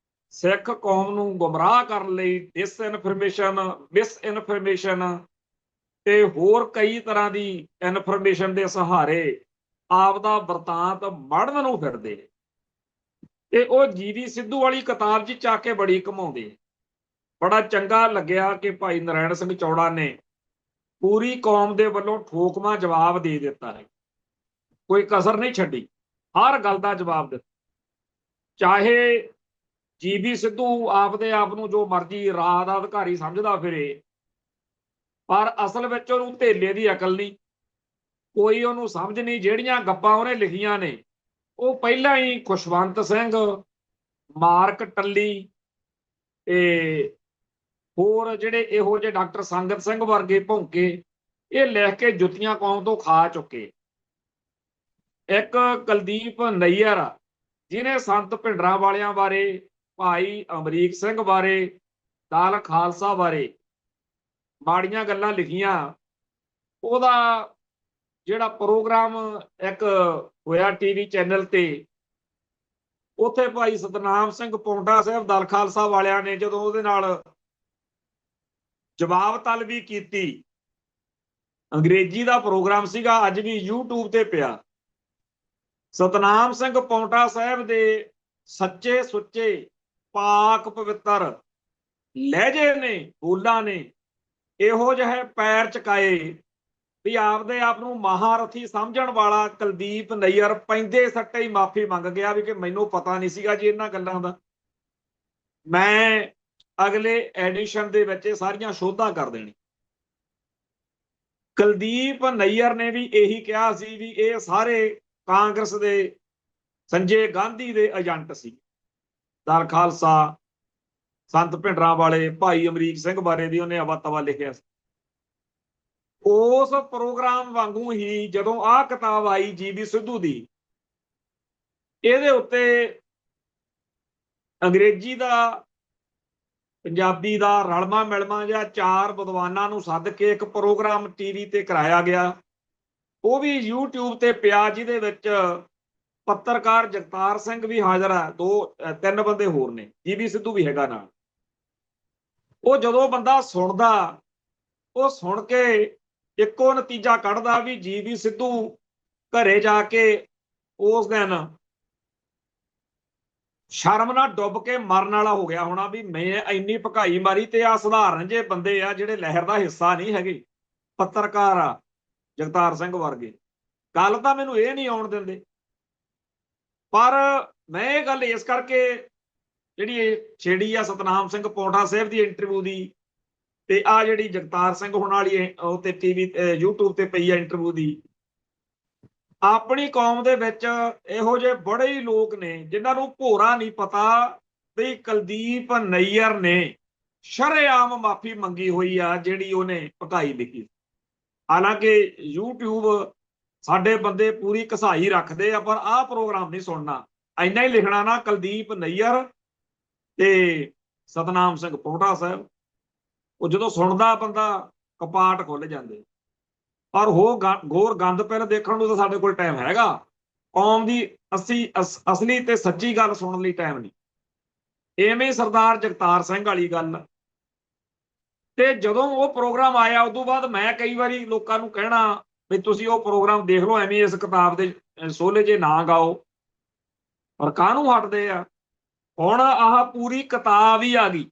ਸਿੱਖ ਕੌਮ ਨੂੰ ਗੁੰਮਰਾਹ ਕਰਨ ਲਈ ਡਿਸਇਨਫਰਮੇਸ਼ਨ, ਮਿਸਇਨਫਰਮੇਸ਼ਨ ਤੇ ਹੋਰ ਕਈ ਤਰ੍ਹਾਂ ਦੀ ਇਨਫਰਮੇਸ਼ਨ ਦੇ ਸਹਾਰੇ ਆਪਦਾ ਵਰਤਾਂਤ ਮੜਨ ਨੂੰ ਫਿਰਦੇ ਤੇ ਉਹ ਜੀਵੀ ਸਿੱਧੂ ਵਾਲੀ ਕਿਤਾਬ 'ਚ ਚਾ ਕੇ ਬੜੀ ਘਮਾਉਂਦੇ। ਬੜਾ ਚੰਗਾ ਲੱਗਿਆ ਕਿ ਭਾਈ ਨਰਾਇਣ ਸਿੰਘ ਚੌੜਾ ਨੇ ਪੂਰੀ ਕੌਮ ਦੇ ਵੱਲੋਂ ਠੋਕਵਾਂ ਜਵਾਬ ਦੇ ਦਿੱਤਾ ਹੈ, ਕੋਈ ਕਸਰ ਨਹੀਂ ਛੱਡੀ, ਹਰ ਗੱਲ ਦਾ ਜਵਾਬ ਦਿੱਤਾ। ਚਾਹੇ ਜੀਵੀ ਸਿੱਧੂ ਆਪਦੇ ਆਪ ਨੂੰ ਜੋ ਮਰਜ਼ੀ ਰਾਹ ਦਾ ਅਧਿਕਾਰੀ ਸਮਝਦਾ ਫਿਰੇ, ਪਰ ਅਸਲ ਵਿੱਚ ਉਹਨੂੰ ਧੇਲੇ ਦੀ ਅਕਲ ਨਹੀਂ, ਕੋਈ ਉਹਨੂੰ ਸਮਝ ਨਹੀਂ। ਜਿਹੜੀਆਂ ਗੱਪਾਂ ਉਹਨੇ ਲਿਖੀਆਂ ਨੇ ਉਹ ਪਹਿਲਾਂ ਹੀ ਖੁਸ਼ਵੰਤ ਸਿੰਘ, ਮਾਰਕ ਟੱਲੀ ਤੇ ਹੋਰ ਜਿਹੜੇ ਇਹੋ ਜਿਹੇ ਡਾਕਟਰ ਸੰਗਤ ਸਿੰਘ ਵਰਗੇ ਭੌਂਕੇ ਇਹ ਲਿਖ ਕੇ ਜੁੱਤੀਆਂ ਕੌਮ ਤੋਂ ਖਾ ਚੁੱਕੇ। ਇੱਕ ਕੁਲਦੀਪ ਨਈਅਰ ਜਿਹਨੇ ਸੰਤ ਭਿੰਡਰਾਂ ਵਾਲਿਆਂ ਬਾਰੇ, ਭਾਈ ਅਮਰੀਕ ਸਿੰਘ ਬਾਰੇ, ਦਲ ਖਾਲਸਾ ਬਾਰੇ ਮਾੜੀਆਂ ਗੱਲਾਂ ਲਿਖੀਆਂ, ਉਹਦਾ ਜਿਹੜਾ ਪ੍ਰੋਗਰਾਮ ਇੱਕ ਹੋਇਆ ਟੀਵੀ ਚੈਨਲ ਤੇ, ਉੱਥੇ ਭਾਈ ਸਤਨਾਮ ਸਿੰਘ ਪੌਂਟਾ ਸਾਹਿਬ ਦਲ ਖਾਲਸਾ ਵਾਲਿਆਂ ਨੇ ਜਦੋਂ ਉਹਦੇ ਨਾਲ ਜਵਾਬ ਤਲਬੀ ਕੀਤੀ, ਅੰਗਰੇਜ਼ੀ ਦਾ ਪ੍ਰੋਗਰਾਮ ਸੀਗਾ, ਅੱਜ ਵੀ YouTube ਤੇ ਪਿਆ। ਸਤਨਾਮ ਸਿੰਘ ਪੌਂਟਾ ਸਾਹਿਬ ਦੇ ਸੱਚੇ ਸੁੱਚੇ ਪਾਕ ਪਵਿੱਤਰ ਲਹਿਜੇ ਨੇ, ਬੋਲਾਂ ਨੇ ਇਹੋ ਜਿਹੇ ਪੈਰ ਚਕਾਏ ਵੀ ਆਪਦੇ ਆਪ ਨੂੰ ਮਹਾਰਥੀ ਸਮਝਣ ਵਾਲਾ ਕੁਲਦੀਪ ਨਈਅਰ ਪੈਂਦੇ ਸੱਟੇ ਹੀ ਮਾਫੀ ਮੰਗ ਗਿਆ ਵੀ ਕਿ ਮੈਨੂੰ ਪਤਾ ਨਹੀਂ ਸੀਗਾ ਜੀ ਇਹਨਾਂ ਗੱਲਾਂ ਦਾ। ਮੈਂ ਅਗਲੇ ਐਡੀਸ਼ਨ ਦੇ ਵਿੱਚ ਇਹ ਸਾਰੀਆਂ ਸ਼ੋਧਾਂ ਕਰ ਦੇਣੀ। ਕੁਲਦੀਪ ਨਈਅਰ ਨੇ ਵੀ ਇਹੀ ਕਿਹਾ ਸੀ ਵੀ ਇਹ ਸਾਰੇ ਕਾਂਗਰਸ ਦੇ ਸੰਜੇ ਗਾਂਧੀ ਦੇ ਏਜੰਟ ਸੀ। ਦਲ ਖਾਲਸਾ, ਸੰਤ ਭਿੰਡਰਾਂਵਾਲੇ, ਭਾਈ ਅਮਰੀਕ ਸਿੰਘ ਬਾਰੇ ਵੀ ਉਹਨੇ ਅਵਾ ਤਵਾ ਲਿਖਿਆ ਸੀ। ਉਸ ਪ੍ਰੋਗਰਾਮ ਵਾਂਗੂ ਹੀ ਜਦੋਂ ਆਹ ਕਿਤਾਬ ਆਈ ਜੀਵੀ ਸਿੱਧੂ ਦੀ, ਇਹਦੇ ਉੱਤੇ ਅੰਗਰੇਜ਼ੀ ਦਾ ਪੰਜਾਬੀ ਦਾ ਰਲਮਾ ਮਿਲਮਾ ਜਾਂ 4 ਵਿਦਵਾਨਾਂ ਨੂੰ ਸੱਦ ਕੇ ਇੱਕ ਪ੍ਰੋਗਰਾਮ ਟੀਵੀ ਤੇ ਕਰਾਇਆ ਗਿਆ। ਉਹ ਵੀ YouTube ਤੇ ਪਿਆ, ਜਿਹਦੇ ਵਿੱਚ ਪੱਤਰਕਾਰ ਜਗਤਾਰ ਸਿੰਘ ਵੀ ਹਾਜ਼ਰ ਹੈ, 2-3 ਬੰਦੇ ਹੋਰ ਨੇ, ਜੀਵੀ ਸਿੱਧੂ ਵੀ ਹੈਗਾ ਨਾਲ। ਉਹ ਜਦੋਂ ਬੰਦਾ ਸੁਣਦਾ, ਉਹ ਸੁਣ ਕੇ ਇੱਕੋ ਨਤੀਜਾ ਕੱਢਦਾ ਵੀ ਜੀਵੀ ਸਿੱਧੂ ਘਰੇ ਜਾ ਕੇ ਉਸ ਦਿਨ ਸ਼ਰਮ ਨਾਲ ਡੁੱਬ ਕੇ ਮਰਨ ਵਾਲਾ ਹੋ ਗਿਆ ਹੋਣਾ ਵੀ ਮੈਂ ਇੰਨੀ ਭਕਾਈ ਮਾਰੀ। ਤੇ ਆ ਸਧਾਰਨ ਜੇ ਬੰਦੇ ਆ ਜਿਹੜੇ ਲਹਿਰ ਦਾ ਹਿੱਸਾ ਨਹੀਂ ਹੈਗੇ, ਪੱਤਰਕਾਰ ਆ ਜਗਤਾਰ ਸਿੰਘ ਵਰਗੇ, ਗੱਲ ਤਾਂ ਮੈਨੂੰ ਇਹ ਨਹੀਂ ਆਉਣ ਦਿੰਦੇ। ਪਰ ਮੈਂ ਇਹ ਗੱਲ ਇਸ ਕਰਕੇ ਜਿਹੜੀ ਛੇੜੀ ਆ ਸਤਨਾਮ ਸਿੰਘ ਪੌਂਟਾ ਸਾਹਿਬ ਦੀ ਇੰਟਰਵਿਊ ਦੀ, ਤੇ ਆ ਜਿਹੜੀ ਜਗਤਾਰ ਸਿੰਘ ਹੋਣ ਵਾਲੀ ਉਹ ਤੇ ਟੀਵੀ YouTube ਤੇ ਪਈ ਆ ਇੰਟਰਵਿਊ ਦੀ, ਆਪਣੀ ਕੌਮ ਦੇ ਵਿੱਚ ਇਹੋ ਜਿਹੇ ਬੜੇ ਹੀ ਲੋਕ ਨੇ ਜਿਨ੍ਹਾਂ ਨੂੰ ਭੋਰਾ ਨਹੀਂ ਪਤਾ ਵੀ ਕੁਲਦੀਪ ਨਈਅਰ ਨੇ ਸ਼ਰੇਆਮ ਮਾਫੀ ਮੰਗੀ ਹੋਈ ਆ ਜਿਹੜੀ ਉਹਨੇ ਭਕਾਈ ਲਿਖੀ। ਹਾਲਾਂਕਿ YouTube ਸਾਡੇ ਬੰਦੇ ਪੂਰੀ ਘਸਾਈ ਰੱਖਦੇ ਆ, ਪਰ ਆਹ ਪ੍ਰੋਗਰਾਮ ਨਹੀਂ ਸੁਣਨਾ। ਇੰਨਾ ਹੀ ਲਿਖਣਾ ਨਾ ਕੁਲਦੀਪ ਨਈਅਰ ਤੇ ਸਤਨਾਮ ਸਿੰਘ ਪੌਂਟਾ ਸਾਹਿਬ, ਉਹ ਜਦੋਂ ਸੁਣਦਾ ਬੰਦਾ ਕਪਾਟ ਖੁੱਲ ਜਾਂਦੇ। ਪਰ ਹੋਰ ਗੰਦ ਪਹਿਲਾਂ ਦੇਖਣ ਨੂੰ ਤਾਂ ਸਾਡੇ ਕੋਲ ਟਾਈਮ ਹੈਗਾ, ਕੌਮ ਦੀ ਅਸਲੀ ਤੇ ਸੱਚੀ ਗੱਲ ਸੁਣਨ ਲਈ ਟਾਈਮ ਨਹੀਂ। ਐਵੇਂ ਸਰਦਾਰ ਜਗਤਾਰ ਸਿੰਘ ਵਾਲੀ ਗੱਲ। ਤੇ ਜਦੋਂ ਉਹ ਪ੍ਰੋਗਰਾਮ ਆਇਆ ਉਦੋਂ ਬਾਅਦ ਮੈਂ ਕਈ ਵਾਰੀ ਲੋਕਾਂ ਨੂੰ ਕਹਿਣਾ ਵੀ ਤੁਸੀਂ ਉਹ ਪ੍ਰੋਗਰਾਮ ਦੇਖ ਲਓ, ਐਵੇਂ ਇਸ ਕਿਤਾਬ ਦੇ ਸੋਲੇ ਜੇ ਨਾ ਗਾਓ। ਪਰ ਕਾਹਨੂੰ ਹਟਦੇ ਆ? ਹੁਣ ਆਹ ਪੂਰੀ ਕਿਤਾਬ ਹੀ ਆ ਗਈ,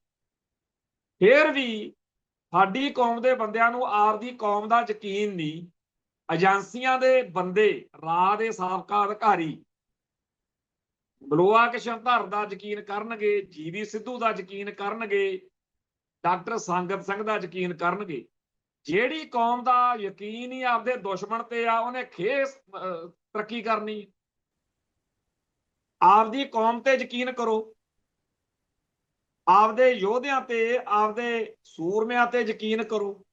ਫੇਰ ਵੀ ਸਾਡੀ ਕੌਮ ਦੇ ਬੰਦਿਆਂ ਨੂੰ ਆਪਦੀ ਕੌਮ ਦਾ ਯਕੀਨ ਨਹੀਂ। ਏਜੰਸੀਆਂ ਦੇ ਬੰਦੇ, ਰਾਹ ਦੇ ਸਾਬਕਾ ਅਧਿਕਾਰੀ ਬਲੋਆ ਕਿਸ਼ਨਧਰ ਦਾ ਯਕੀਨ ਕਰਨਗੇ, ਜੀਵੀ ਸਿੱਧੂ ਦਾ ਯਕੀਨ ਕਰਨਗੇ, ਡਾਕਟਰ ਸੰਗਤ ਸਿੰਘ ਦਾ ਯਕੀਨ ਕਰਨਗੇ। ਜਿਹੜੀ ਕੌਮ ਦਾ ਯਕੀਨ ਹੀ ਆਪਦੇ ਦੁਸ਼ਮਣ ਤੇ ਆ, ਉਹਨੇ ਖੇਸ ਤਰੱਕੀ ਕਰਨੀ। ਆਪਦੀ ਕੌਮ ਤੇ ਯਕੀਨ ਕਰੋ, ਆਪਦੇ ਯੋਧਿਆਂ ਤੇ, ਆਪਦੇ ਸੂਰਮਿਆਂ ਤੇ ਯਕੀਨ ਕਰੋ।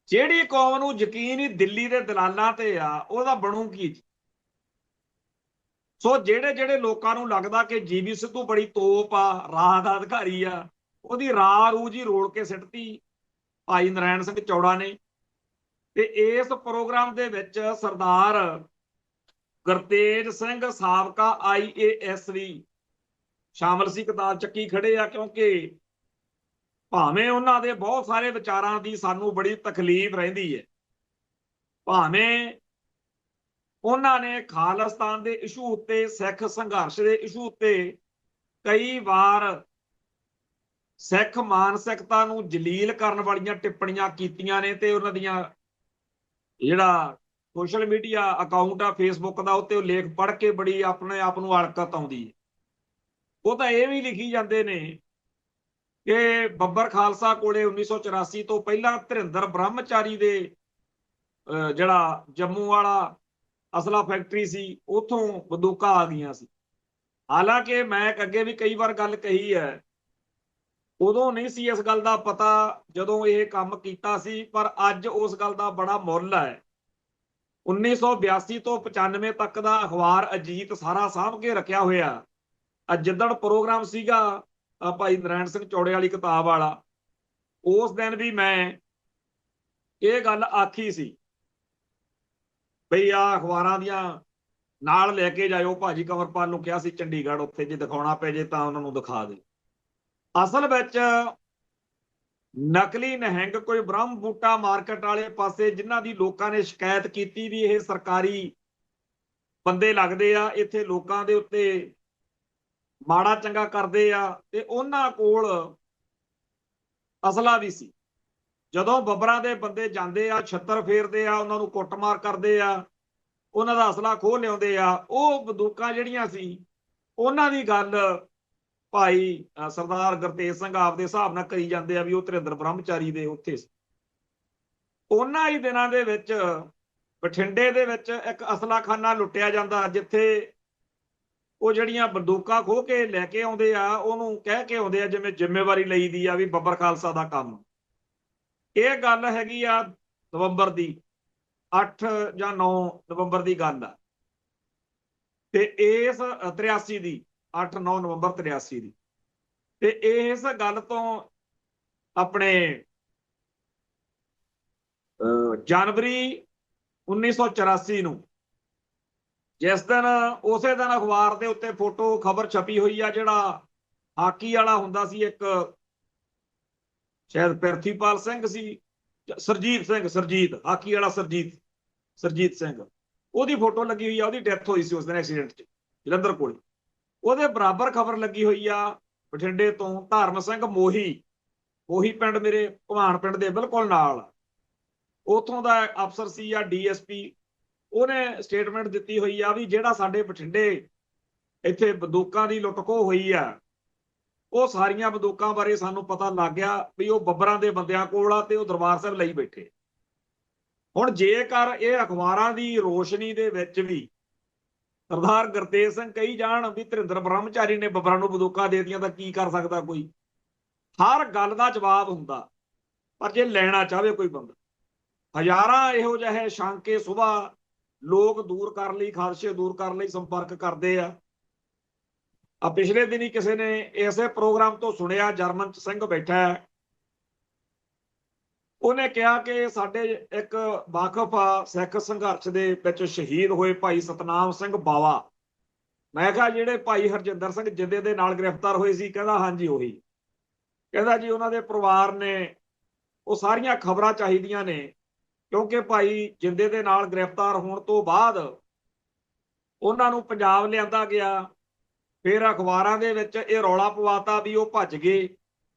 ਜਿਹੜੀ ਕੌਮ ਨੂੰ ਯਕੀਨ ਹੀ ਦਿੱਲੀ ਦੇ ਦਲਾਲਾਂ ਤੇ ਆ, ਉਹਦਾ ਬਣੂ ਕੀ? ਸੋ ਜਿਹੜੇ ਲੋਕਾਂ ਨੂੰ ਲੱਗਦਾ ਕਿ ਜੀਵੀ ਸਿੱਧੂ ਬੜੀ ਤੋਪ ਆ, ਰਾਹ ਦਾ ਅਧਿਕਾਰੀ ਆ, ਉਹਦੀ ਰਾਹ ਰੂ ਜੀ ਰੋਲ ਕੇ ਸਿੱਟਤੀ ਭਾਈ ਨਰੈਣ ਸਿੰਘ ਚੌੜਾ ਨੇ। ਤੇ ਇਸ ਪ੍ਰੋਗਰਾਮ ਦੇ ਵਿੱਚ ਸਰਦਾਰ ਗੁਰਤੇਜ ਸਿੰਘ ਸਾਬਕਾ IAS ਵੀ ਸ਼ਾਮਲ ਸੀ, ਕਿਤਾਬ ਚੱਕੀ ਖੜੇ ਆ। ਕਿਉਂਕਿ ਭਾਵੇਂ ਉਹਨਾਂ ਦੇ ਬਹੁਤ ਸਾਰੇ ਵਿਚਾਰਾਂ ਦੀ ਸਾਨੂੰ ਬੜੀ ਤਕਲੀਫ ਰਹਿੰਦੀ ਹੈ, ਭਾਵੇਂ ਉਹਨਾਂ ਨੇ ਖਾਲਿਸਤਾਨ ਦੇ ਇਸ਼ੂ ਉੱਤੇ, ਸਿੱਖ ਸੰਘਰਸ਼ ਦੇ ਇਸ਼ੂ ਉੱਤੇ ਕਈ ਵਾਰ ਸਿੱਖ ਮਾਨਸਿਕਤਾ ਨੂੰ ਜਲੀਲ ਕਰਨ ਵਾਲੀਆਂ ਟਿੱਪਣੀਆਂ ਕੀਤੀਆਂ ਨੇ। ਤੇ ਉਹਨਾਂ ਦੀਆਂ ਜਿਹੜਾ ਸੋਸ਼ਲ ਮੀਡੀਆ ਅਕਾਊਂਟ ਆ ਫੇਸਬੁੱਕ ਦਾ, ਉੱਤੇ ਉਹ ਲੇਖ ਪੜ੍ਹ ਕੇ ਬੜੀ ਆਪਣੇ ਆਪ ਨੂੰ ਅਲਕਤ ਆਉਂਦੀ ਹੈ। ਉਹ ਤਾਂ ਇਹ ਵੀ ਲਿਖੀ ਜਾਂਦੇ ਨੇ ਕਿ ਬੱਬਰ ਖਾਲਸਾ ਕੋਲੇ 1984 ਤੋਂ ਪਹਿਲਾਂ ਧਰਿੰਦਰ ਬ੍ਰਹਮਚਾਰੀ ਦੇ ਜਿਹੜਾ ਜੰਮੂ ਵਾਲਾ ਅਸਲਾ ਫੈਕਟਰੀ ਸੀ, ਉੱਥੋਂ ਬੰਦੂਕਾਂ ਆ ਗਈਆਂ ਸੀ। ਹਾਲਾਂਕਿ ਮੈਂ ਅੱਗੇ ਵੀ ਕਈ ਵਾਰ ਗੱਲ ਕਹੀ ਹੈ, ਉਦੋਂ ਨਹੀਂ ਸੀ ਇਸ ਗੱਲ ਦਾ ਪਤਾ ਜਦੋਂ ਇਹ ਕੰਮ ਕੀਤਾ ਸੀ, ਪਰ ਅੱਜ ਉਸ ਗੱਲ ਦਾ ਬੜਾ ਮੁੱਲ ਹੈ। 1982 ਤੋਂ 95 ਤੱਕ ਦਾ ਅਖਬਾਰ ਅਜੀਤ ਸਾਰਾ ਸਾਂਭ ਕੇ ਰੱਖਿਆ ਹੋਇਆ। ਜਿੱਦਣ ਪ੍ਰੋਗਰਾਮ ਸੀਗਾ ਭਾਈ ਨਰੈਣ ਸਿੰਘ ਚੌੜੇ ਵਾਲੀ ਕਿਤਾਬ ਵਾਲਾ, ਉਸ ਦਿਨ ਵੀ ਮੈਂ ਇਹ ਗੱਲ ਆਖੀ ਸੀ ਬਈ ਆ ਅਖਬਾਰਾਂ ਦੀਆਂ ਨਾਲ ਲੈ ਕੇ ਜਾਇਓ। ਭਾਜੀ ਕੰਵਰਪਾਲ ਨੂੰ ਕਿਹਾ ਸੀ ਚੰਡੀਗੜ੍ਹ, ਉੱਥੇ ਜੇ ਦਿਖਾਉਣਾ ਪੈ ਜੇ ਤਾਂ ਉਹਨਾਂ ਨੂੰ ਦਿਖਾ ਦੇ। ਅਸਲ ਵਿੱਚ ਨਕਲੀ ਨਿਹੰਗ ਕੋਈ ਬ੍ਰਹਮ ਬੂਟਾ ਮਾਰਕੀਟ ਵਾਲੇ ਪਾਸੇ, ਜਿਨ੍ਹਾਂ ਦੀ ਲੋਕਾਂ ਨੇ ਸ਼ਿਕਾਇਤ ਕੀਤੀ ਵੀ ਇਹ ਸਰਕਾਰੀ ਬੰਦੇ ਲੱਗਦੇ ਆ, ਇੱਥੇ ਲੋਕਾਂ ਦੇ ਉੱਤੇ ਮਾੜਾ ਚੰਗਾ ਕਰਦੇ ਆ, ਤੇ ਉਹਨਾਂ ਕੋਲ ਅਸਲਾ ਵੀ ਸੀ। ਜਦੋਂ ਬੱਬਰਾਂ ਦੇ ਬੰਦੇ ਜਾਂਦੇ ਆ, ਛੱਤਰ ਫੇਰਦੇ ਆ, ਉਹਨਾਂ ਨੂੰ ਕੁੱਟਮਾਰ ਕਰਦੇ ਆ, ਉਹਨਾਂ ਦਾ ਅਸਲਾ ਖੋਹ ਲਿਆਉਂਦੇ ਆ। ਉਹ ਬੰਦੂਕਾਂ ਜਿਹੜੀਆਂ ਸੀ, ਉਹਨਾਂ ਦੀ ਗੱਲ ਭਾਈ ਸਰਦਾਰ ਗੁਰਤੇਜ ਸਿੰਘ ਆਪਦੇ ਹਿਸਾਬ ਨਾਲ ਕਰੀ ਜਾਂਦੇ ਆ ਵੀ ਉਹ ਧਰਿੰਦਰ ਬ੍ਰਹਮਚਾਰੀ ਦੇ ਉੱਥੇ ਸੀ। ਉਹਨਾਂ ਹੀ ਦਿਨਾਂ ਦੇ ਵਿੱਚ ਬਠਿੰਡੇ ਦੇ ਵਿੱਚ ਇੱਕ ਅਸਲਾਖਾਨਾ ਲੁੱਟਿਆ ਜਾਂਦਾ, ਜਿੱਥੇ ਉਹ ਜਿਹੜੀਆਂ ਬੰਦੂਕਾਂ ਖੋਹ ਕੇ ਲੈ ਕੇ ਆਉਂਦੇ ਆ, ਉਹਨੂੰ ਕਹਿ ਕੇ ਆਉਂਦੇ ਆ ਜਿਵੇਂ ਜ਼ਿੰਮੇਵਾਰੀ ਲਈ ਦੀ ਆ ਵੀ ਬੱਬਰ ਖਾਲਸਾ ਦਾ ਕੰਮ। ਇਹ ਗੱਲ ਹੈਗੀ ਆ ਨਵੰਬਰ ਦੀ 8 ਜਾਂ 9 ਨਵੰਬਰ ਦੀ ਗੱਲ ਆ, ਤੇ ਇਸ 83 ਦੀ 8-9 ਨਵੰਬਰ 83 ਦੀ। ਤੇ ਇਸ ਗੱਲ ਤੋਂ ਆਪਣੇ ਜਨਵਰੀ 1984 ਨੂੰ, ਜਿਸ ਦਿਨ ਉਸੇ ਦਿਨ ਅਖਬਾਰ ਦੇ ਉੱਤੇ ਫੋਟੋ ਖਬਰ ਛਪੀ ਹੋਈ ਆ, ਜਿਹੜਾ ਹਾਕੀ ਵਾਲਾ ਹੁੰਦਾ ਸੀ ਇੱਕ, ਸ਼ਾਇਦ ਪ੍ਰਿਥੀਪਾਲ ਸਿੰਘ ਸੀ, ਸਰਜੀਤ ਹਾਕੀ ਵਾਲਾ, ਸਰਜੀਤ ਸਿੰਘ, ਉਹਦੀ ਫੋਟੋ ਲੱਗੀ ਹੋਈ ਆ। ਉਹਦੀ ਡੈਥ ਹੋਈ ਸੀ ਉਸ ਦਿਨ ਐਕਸੀਡੈਂਟ 'ਚ ਜਲੰਧਰ ਕੋਲ। ਉਹਦੇ ਬਰਾਬਰ ਖਬਰ ਲੱਗੀ ਹੋਈ ਆ ਬਠਿੰਡੇ ਤੋਂ ਧਰਮ ਸਿੰਘ ਮੋਹੀ ਪਿੰਡ, ਮੇਰੇ ਭਵਾਨ ਪਿੰਡ ਦੇ ਬਿਲਕੁਲ ਨਾਲ, ਉਥੋਂ ਦਾ ਅਫਸਰ ਸੀ ਜਾਂ DSP। ਉਹਨੇ ਸਟੇਟਮੈਂਟ ਦਿੱਤੀ ਹੋਈ ਆ ਵੀ ਜਿਹੜਾ ਸਾਡੇ ਬਠਿੰਡੇ ਇੱਥੇ ਬੰਦੂਕਾਂ ਦੀ ਲੁੱਟ ਖੋਹ ਹੋਈ ਆ, ਉਹ ਸਾਰੀਆਂ ਬੰਦੂਕਾਂ ਬਾਰੇ ਸਾਨੂੰ ਪਤਾ ਲੱਗ ਗਿਆ ਵੀ ਉਹ ਬੱਬਰਾਂ ਦੇ ਬੰਦਿਆਂ ਕੋਲ ਆ, ਤੇ ਉਹ ਦਰਬਾਰ ਸਾਹਿਬ ਲਈ ਬੈਠੇ। ਹੁਣ ਜੇਕਰ ਇਹ ਅਖਬਾਰਾਂ ਦੀ ਰੋਸ਼ਨੀ ਦੇ ਵਿੱਚ ਵੀ ਸਰਦਾਰ ਗੁਰਤੇਜ ਸਿੰਘ ਕਹੀ ਜਾਣ ਵੀ ਧਰਿੰਦਰ ਬ੍ਰਹਮਚਾਰੀ ਨੇ ਬੱਬਰਾਂ ਨੂੰ ਬੰਦੂਕਾਂ ਦੇ ਦਿੱਤੀਆਂ, ਤਾਂ ਕੀ ਕਰ ਸਕਦਾ ਕੋਈ? ਹਰ ਗੱਲ ਦਾ ਜਵਾਬ ਹੁੰਦਾ, ਪਰ ਜੇ ਲੈਣਾ ਚਾਹਵੇ ਕੋਈ ਬੰਦਾ, ਹਜ਼ਾਰਾਂ ਇਹੋ ਜਿਹੇ ਸ਼ੰਕੇ ਸੁਭਾ ਲੋਕ ਦੂਰ ਕਰਨ ਲਈ, ਖਾਦਸ਼ੇ ਦੂਰ ਕਰਨ ਲਈ ਸੰਪਰਕ ਕਰਦੇ ਆ। ਪਿਛਲੇ ਦਿਨੀ ਕਿਸੇ ਨੇ ਇਸੇ ਪ੍ਰੋਗਰਾਮ ਤੋਂ ਸੁਣਿਆ, ਜਰਮਨ 'ਚ ਸਿੰਘ ਬੈਠਾ ਹੈ, ਉਹਨੇ ਕਿਹਾ ਕਿ ਸਾਡੇ ਇੱਕ ਵਾਕਫ ਸਿੱਖ ਸੰਘਰਸ਼ ਦੇ ਵਿੱਚ ਸ਼ਹੀਦ ਹੋਏ ਭਾਈ ਸਤਨਾਮ ਸਿੰਘ ਬਾਵਾ। ਮੈਂ ਕਿਹਾ ਜਿਹੜੇ ਭਾਈ ਹਰਜਿੰਦਰ ਸਿੰਘ ਜਿੰਦੇ ਦੇ ਨਾਲ ਗ੍ਰਿਫਤਾਰ ਹੋਏ ਸੀ? ਕਹਿੰਦਾ ਹਾਂਜੀ ਉਹੀ। ਕਹਿੰਦਾ ਜੀ ਉਹਨਾਂ ਦੇ ਪਰਿਵਾਰ ਨੇ ਉਹ ਸਾਰੀਆਂ ਖਬਰਾਂ ਚਾਹੀਦੀਆਂ ਨੇ, ਕਿਉਂਕਿ ਭਾਈ ਜਿੰਦੇ ਦੇ ਨਾਲ ਗ੍ਰਿਫਤਾਰ ਹੋਣ ਤੋਂ ਬਾਅਦ ਉਹਨਾਂ ਨੂੰ ਪੰਜਾਬ ਲਿਆਂਦਾ ਗਿਆ। ਫਿਰ ਅਖਬਾਰਾਂ ਦੇ ਵਿੱਚ ਇਹ ਰੌਲਾ ਪਵਾਤਾ ਵੀ ਉਹ ਭੱਜ ਗਏ,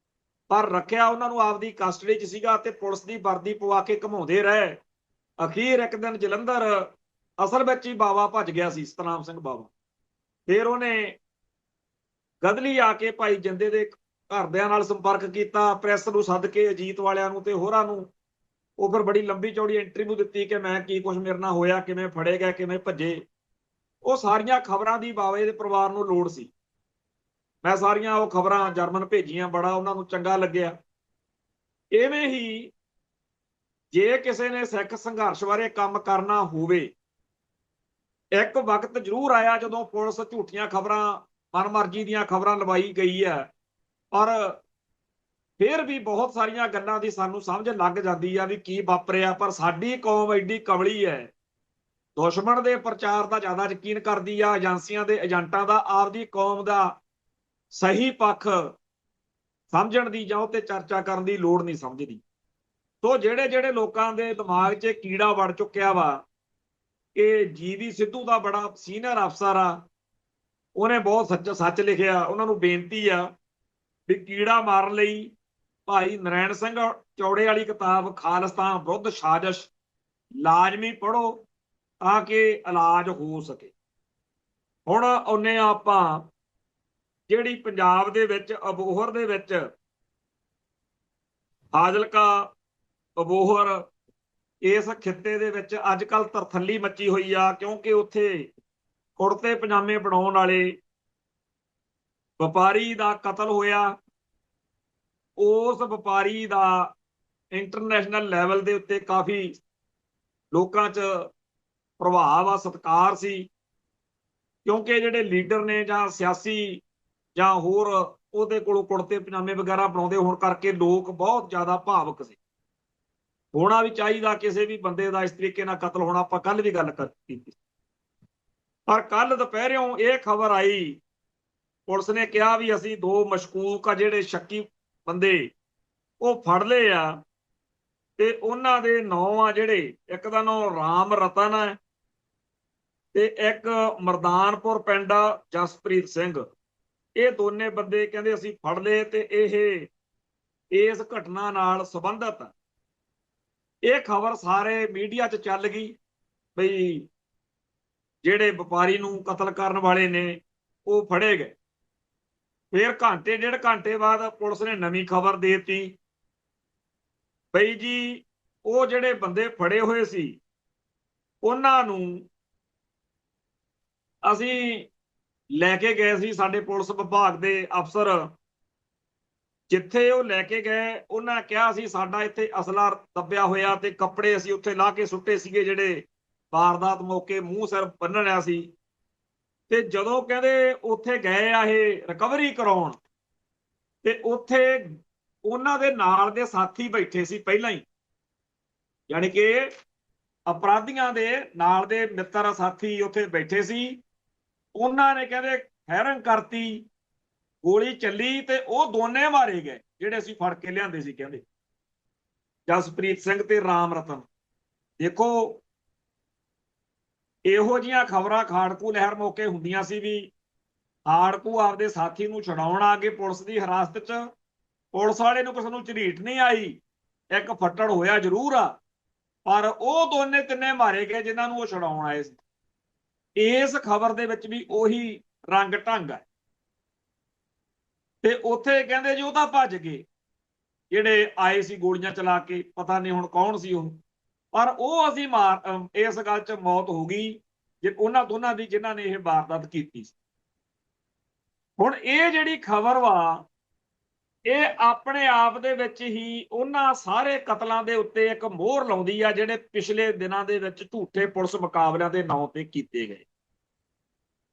ਪਰ ਰੱਖਿਆ ਉਹਨਾਂ ਨੂੰ ਆਪਦੀ ਕਸਟਡੀ 'ਚ ਸੀਗਾ, ਤੇ ਪੁਲਿਸ ਦੀ ਵਰਦੀ ਪਵਾ ਕੇ ਘਮਾਉਂਦੇ ਰਹੇ। ਅਖੀਰ ਇੱਕ ਦਿਨ ਜਲੰਧਰ ਅਸਲ ਵਿੱਚ ਹੀ ਬਾਵਾ ਭੱਜ ਗਿਆ ਸੀ, ਸਤਨਾਮ ਸਿੰਘ ਬਾਵਾ। ਫਿਰ ਉਹਨੇ ਗਦਲੀ ਆ ਕੇ ਭਾਈ ਜਿੰਦੇ ਦੇ ਘਰਦਿਆਂ ਨਾਲ ਸੰਪਰਕ ਕੀਤਾ, ਪ੍ਰੈਸ ਨੂੰ ਸੱਦ ਕੇ, ਅਜੀਤ ਵਾਲਿਆਂ ਨੂੰ ਤੇ ਹੋਰਾਂ ਨੂੰ। ਉਹ ਫਿਰ ਬੜੀ ਲੰਬੀ ਚੌੜੀ ਇੰਟਰਵਿਊ ਦਿੱਤੀ ਕਿ ਮੈਂ ਕੀ ਕੁਝ ਮੇਰੇ ਨਾਲ ਹੋਇਆ, ਕਿਵੇਂ ਫੜੇ ਗਏ, ਕਿਵੇਂ ਭੱਜੇ। ਉਹ ਸਾਰੀਆਂ ਖਬਰਾਂ ਦੀ ਬਾਵੇ ਦੇ ਪਰਿਵਾਰ ਨੂੰ ਲੋੜ ਸੀ। ਮੈਂ ਸਾਰੀਆਂ ਉਹ ਖਬਰਾਂ ਜਰਮਨ ਭੇਜੀਆਂ, ਬੜਾ ਉਹਨਾਂ ਨੂੰ ਚੰਗਾ ਲੱਗਿਆ। ਇਵੇਂ ਹੀ ਜੇ ਕਿਸੇ ਨੇ ਸਿੱਖ ਸੰਘਰਸ਼ ਬਾਰੇ ਕੰਮ ਕਰਨਾ ਹੋਵੇ, ਇੱਕ ਵਕਤ ਜ਼ਰੂਰ ਆਇਆ ਜਦੋਂ ਪੁਲਿਸ ਝੂਠੀਆਂ ਖਬਰਾਂ, ਮਨਮਰਜ਼ੀ ਦੀਆਂ ਖਬਰਾਂ ਲਵਾਈ ਗਈ ਹੈ, ਪਰ ਫਿਰ ਵੀ ਬਹੁਤ ਸਾਰੀਆਂ ਗੱਲਾਂ ਦੀ ਸਾਨੂੰ ਸਮਝ ਲੱਗ ਜਾਂਦੀ ਆ ਵੀ ਕੀ ਵਾਪਰਿਆ। ਪਰ ਸਾਡੀ ਕੌਮ ਐਡੀ ਕਮਲੀ ਹੈ, ਦੁਸ਼ਮਣ ਦੇ ਪ੍ਰਚਾਰ ਦਾ ਜ਼ਿਆਦਾ ਯਕੀਨ ਕਰਦੀ ਆ, ਏਜੰਸੀਆਂ ਦੇ ਏਜੰਟਾਂ ਦਾ, ਆਪਦੀ ਕੌਮ ਦਾ ਸਹੀ ਪੱਖ ਸਮਝਣ ਦੀ ਜਾਂ ਉੱਤੇ ਚਰਚਾ ਕਰਨ ਦੀ ਲੋੜ ਨਹੀਂ ਸਮਝਦੀ। ਸੋ ਜਿਹੜੇ ਲੋਕਾਂ ਦੇ ਦਿਮਾਗ 'ਚ ਕੀੜਾ ਵੜ ਚੁੱਕਿਆ ਵਾ ਕਿ GV ਸਿੱਧੂ ਦਾ ਬੜਾ ਸੀਨੀਅਰ ਅਫਸਰ ਆ, ਉਹਨੇ ਬਹੁਤ ਸੱਚ ਲਿਖਿਆ, ਉਹਨਾਂ ਨੂੰ ਬੇਨਤੀ ਆ ਵੀ ਕੀੜਾ ਮਾਰਨ ਲਈ ਭਾਈ ਨਰੈਣ ਸਿੰਘ ਚੌੜੇ ਵਾਲੀ ਕਿਤਾਬ ਖਾਲਿਸਤਾਨ ਵਿਰੁੱਧ ਸਾਜ਼ਿਸ਼ ਲਾਜ਼ਮੀ ਪੜ੍ਹੋ, ਤਾਂ ਕਿ ਇਲਾਜ ਹੋ ਸਕੇ। ਹੁਣ ਉਹਨੇ ਆਪਾਂ ਜਿਹੜੀ ਪੰਜਾਬ ਦੇ ਵਿੱਚ ਅਬੋਹਰ ਦੇ ਵਿੱਚ, ਫਾਜ਼ਿਲਕਾ ਅਬੋਹਰ, ਇਸ ਖਿੱਤੇ ਦੇ ਵਿੱਚ ਅੱਜ ਕੱਲ੍ਹ ਤਰਥੱਲੀ ਮੱਚੀ ਹੋਈ ਆ, ਕਿਉਂਕਿ ਉੱਥੇ ਕੁੜਤੇ ਪਜਾਮੇ ਬਣਾਉਣ ਵਾਲੇ ਵਪਾਰੀ ਦਾ ਕਤਲ ਹੋਇਆ। ਉਸ ਵਪਾਰੀ ਦਾ ਇੰਟਰਨੈਸ਼ਨਲ ਲੈਵਲ ਦੇ ਉੱਤੇ ਕਾਫੀ ਲੋਕਾਂ 'ਚ ਪ੍ਰਭਾਵ ਆ, ਸਤਿਕਾਰ ਸੀ, ਕਿਉਂਕਿ ਜਿਹੜੇ ਲੀਡਰ ਨੇ ਜਾਂ ਸਿਆਸੀ ਜਾਂ ਹੋਰ ਉਹਦੇ ਕੋਲੋਂ ਕੁੜਤੇ ਪਜਾਮੇ ਵਗੈਰਾ ਬਣਾਉਂਦੇ ਹੋਣ ਕਰਕੇ ਲੋਕ ਬਹੁਤ ਜ਼ਿਆਦਾ ਭਾਵੁਕ ਸੀ। ਹੋਣਾ ਵੀ ਚਾਹੀਦਾ, ਕਿਸੇ ਵੀ ਬੰਦੇ ਦਾ ਇਸ ਤਰੀਕੇ ਨਾਲ ਕਤਲ ਹੋਣਾ। ਆਪਾਂ ਕੱਲ ਵੀ ਗੱਲ ਕੀਤੀ, ਪਰ ਕੱਲ ਦੁਪਹਿਰਿਓਂ ਇਹ ਖਬਰ ਆਈ, ਪੁਲਿਸ ਨੇ ਕਿਹਾ ਵੀ ਅਸੀਂ 2 ਮਸ਼ਕੂਕ ਆ, ਜਿਹੜੇ ਸ਼ੱਕੀ ਬੰਦੇ, ਉਹ ਫੜ ਲਏ ਆ, ਤੇ ਉਹਨਾਂ ਦੇ ਨਾਂ ਆ ਜਿਹੜੇ, ਇੱਕ ਦਾ ਨਾਂ ਰਾਮ ਰਤਨ ਹੈ ਤੇ ਇੱਕ ਮਰਦਾਨਪੁਰ ਪਿੰਡ ਆ ਜਸਪ੍ਰੀਤ ਸਿੰਘ। ਇਹ ਦੋਨੇ ਬੰਦੇ ਕਹਿੰਦੇ ਅਸੀਂ ਫੜ ਲਏ, ਤੇ ਇਹ ਇਸ ਘਟਨਾ ਨਾਲ ਸੰਬੰਧਿਤ ਆ। ਇਹ ਖਬਰ ਸਾਰੇ ਮੀਡੀਆ 'ਚ ਚੱਲ ਗਈ ਬਈ ਜਿਹੜੇ ਵਪਾਰੀ ਨੂੰ ਕਤਲ ਕਰਨ ਵਾਲੇ ਨੇ ਉਹ ਫੜੇ ਗਏ। ਫਿਰ ਘੰਟੇ 1.5 ਘੰਟੇ ਬਾਅਦ ਪੁਲਿਸ ਨੇ ਨਵੀਂ ਖਬਰ ਦੇ ਦਿੱਤੀ ਬਈ ਜੀ ਉਹ ਜਿਹੜੇ ਬੰਦੇ ਫੜੇ ਹੋਏ ਸੀ ਉਹਨਾਂ ਨੂੰ ਅਸੀਂ ਲੈ ਕੇ ਗਏ ਸੀ, ਸਾਡੇ ਪੁਲਿਸ ਵਿਭਾਗ ਦੇ ਅਫਸਰ ਜਿੱਥੇ ਉਹ ਲੈ ਕੇ ਗਏ ਉਹਨਾਂ ਕਿਹਾ ਸੀ ਸਾਡਾ ਇੱਥੇ ਅਸਲਾ ਦੱਬਿਆ ਹੋਇਆ ਤੇ ਕੱਪੜੇ ਅਸੀਂ ਉੱਥੇ ਲਾ ਕੇ ਸੁੱਟੇ ਸੀਗੇ ਜਿਹੜੇ ਵਾਰਦਾਤ ਮੌਕੇ ਮੂੰਹ ਸਿਰ ਬੰਨ੍ਹ ਲਿਆ ਸੀ। ਤੇ ਜਦੋਂ ਕਹਿੰਦੇ ਉੱਥੇ ਗਏ ਆ ਇਹ ਰਿਕਵਰੀ ਕਰਾਉਣ ਤੇ ਉੱਥੇ ਉਹਨਾਂ ਦੇ ਨਾਲ ਦੇ ਸਾਥੀ ਬੈਠੇ ਸੀ ਪਹਿਲਾਂ ਹੀ, ਯਾਨੀ ਕਿ ਅਪਰਾਧੀਆਂ ਦੇ ਨਾਲ ਦੇ ਮਿੱਤਰ ਸਾਥੀ ਉੱਥੇ ਬੈਠੇ ਸੀ। ਉਹਨਾਂ ਨੇ ਕਹਿੰਦੇ ਫਾਇਰਿੰਗ ਕਰਤੀ, ਗੋਲੀ ਚੱਲੀ ਤੇ ਉਹ ਦੋਨੇ ਮਾਰੇ ਗਏ ਜਿਹੜੇ ਅਸੀਂ ਫੜ ਕੇ ਲਿਆਂਦੇ ਸੀ, ਕਹਿੰਦੇ ਜਸਪ੍ਰੀਤ ਸਿੰਘ ਤੇ ਰਾਮ ਰਤਨ। ਦੇਖੋ ਇਹੋ ਜਿਹੀਆਂ ਖਬਰਾਂ ਖਾੜਕੂ ਲਹਿਰ ਮੌਕੇ ਹੁੰਦੀਆਂ ਸੀ ਵੀ ਖਾੜਕੂ ਆਪਦੇ ਸਾਥੀ ਨੂੰ ਛਡਾਉਣ ਆ ਗਏ ਪੁਲਿਸ ਦੀ ਹਿਰਾਸਤ 'ਚ, ਪੁਲਿਸ ਵਾਲੇ ਨੂੰ ਕਿਸੇ ਨੂੰ ਝਰੀਟ ਨਹੀਂ ਆਈ, ਇੱਕ ਫੱਟੜ ਹੋਇਆ ਜ਼ਰੂਰ ਆ, ਪਰ ਉਹ ਦੋਨੇ ਤਿੰਨੇ ਮਾਰੇ ਗਏ ਜਿਨ੍ਹਾਂ ਨੂੰ ਉਹ ਛਡਾਉਣ ਆਏ ਸੀ। ਇਸ ਖਬਰ ਦੇ ਵਿੱਚ ਵੀ ਉਹੀ ਰੰਗ ਢੰਗ ਹੈ। ਤੇ ਉੱਥੇ ਕਹਿੰਦੇ ਜੀ ਉਹ ਤਾਂ ਭੱਜ ਗਏ ਜਿਹੜੇ ਆਏ ਸੀ ਗੋਲੀਆਂ ਚਲਾ ਕੇ, ਪਤਾ ਨਹੀਂ ਹੁਣ ਕੌਣ ਸੀ ਉਹ, ਪਰ ਉਹ ਅਸੀਂ ਇਸ ਗੱਲ 'ਚ ਮੌਤ ਹੋ ਗਈ ਜੇ ਉਹਨਾਂ ਦੋਨਾਂ ਦੀ ਜਿਨ੍ਹਾਂ ਨੇ ਇਹ ਵਾਰਦਾਤ ਕੀਤੀ ਸੀ। ਹੁਣ ਇਹ ਜਿਹੜੀ ਖਬਰ ਵਾ ਇਹ ਆਪਣੇ ਆਪ ਦੇ ਵਿੱਚ ਹੀ ਉਹਨਾਂ ਸਾਰੇ ਕਤਲਾਂ ਦੇ ਉੱਤੇ ਇੱਕ ਮੋਹਰ ਲਾਉਂਦੀ ਆ ਜਿਹੜੇ ਪਿਛਲੇ ਦਿਨਾਂ ਦੇ ਵਿੱਚ ਝੂਠੇ ਪੁਲਿਸ ਮੁਕਾਬਲਿਆਂ ਦੇ ਨਾਂ ਤੇ ਕੀਤੇ ਗਏ।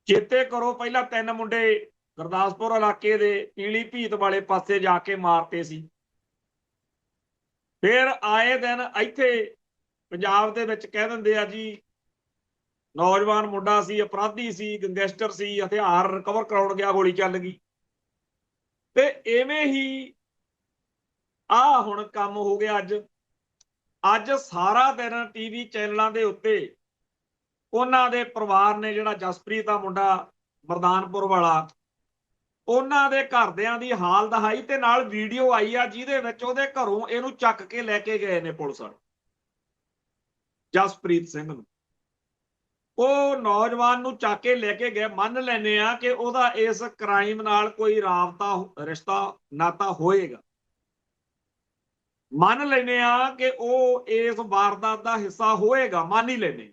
ਚੇਤੇ ਕਰੋ ਪਹਿਲਾਂ 3 ਮੁੰਡੇ ਗੁਰਦਾਸਪੁਰ ਇਲਾਕੇ ਦੇ ਪੀਲੀ ਭੀਤ ਵਾਲੇ ਪਾਸੇ ਜਾ ਕੇ ਮਾਰਤੇ ਸੀ, ਫਿਰ ਆਏ ਦਿਨ ਇੱਥੇ ਪੰਜਾਬ ਦੇ ਵਿੱਚ ਕਹਿ ਦਿੰਦੇ ਆ ਜੀ ਨੌਜਵਾਨ ਮੁੰਡਾ ਸੀ, ਅਪਰਾਧੀ ਸੀ, ਗੈਂਗਸਟਰ ਸੀ, ਹਥਿਆਰ ਰਿਕਵਰ ਕਰਾਉਣ ਗਿਆ ਗੋਲੀ ਚੱਲ ਗਈ। ਤੇ ਐਵੇਂ ਹੀ ਆ ਹੁਣ ਕੰਮ ਹੋ ਗਿਆ। ਅੱਜ ਸਾਰਾ ਦਿਨ ਟੀਵੀ ਚੈਨਲਾਂ ਦੇ ਉੱਤੇ ਉਹਨਾਂ ਦੇ ਪਰਿਵਾਰ ਨੇ, ਜਿਹੜਾ ਜਸਪ੍ਰੀਤ ਦਾ ਮੁੰਡਾ ਮਰਦਾਨਪੁਰ ਵਾਲਾ, ਉਹਨਾਂ ਦੇ ਘਰਦਿਆਂ ਦੀ ਹਾਲ ਦਹਾਈ ਤੇ ਨਾਲ ਵੀਡੀਓ ਆਈ ਆ ਜਿਹਦੇ ਵਿੱਚ ਉਹਦੇ ਘਰੋਂ ਇਹਨੂੰ ਚੱਕ ਕੇ ਲੈ ਕੇ ਗਏ ਨੇ ਪੁਲਿਸ ਵਾਲੇ, ਜਸਪ੍ਰੀਤ ਸਿੰਘ ਨੂੰ। ਉਹ ਨੌਜਵਾਨ ਨੂੰ ਚੱਕ ਕੇ ਲੈ ਕੇ ਗਏ, ਮੰਨ ਲੈਨੇ ਆ ਕਿ ਉਹਦਾ ਇਸ ਕ੍ਰਾਈਮ ਨਾਲ ਕੋਈ ਰਾਬਤਾ ਰਿਸ਼ਤਾ ਨਾਤਾ ਹੋਏਗਾ, ਮੰਨ ਲੈਨੇ ਆ ਕਿ ਉਹ ਇਸ ਵਾਰਦਾਤ ਦਾ ਹਿੱਸਾ ਹੋਏਗਾ, ਮੰਨ ਹੀ ਲੈਨੇ।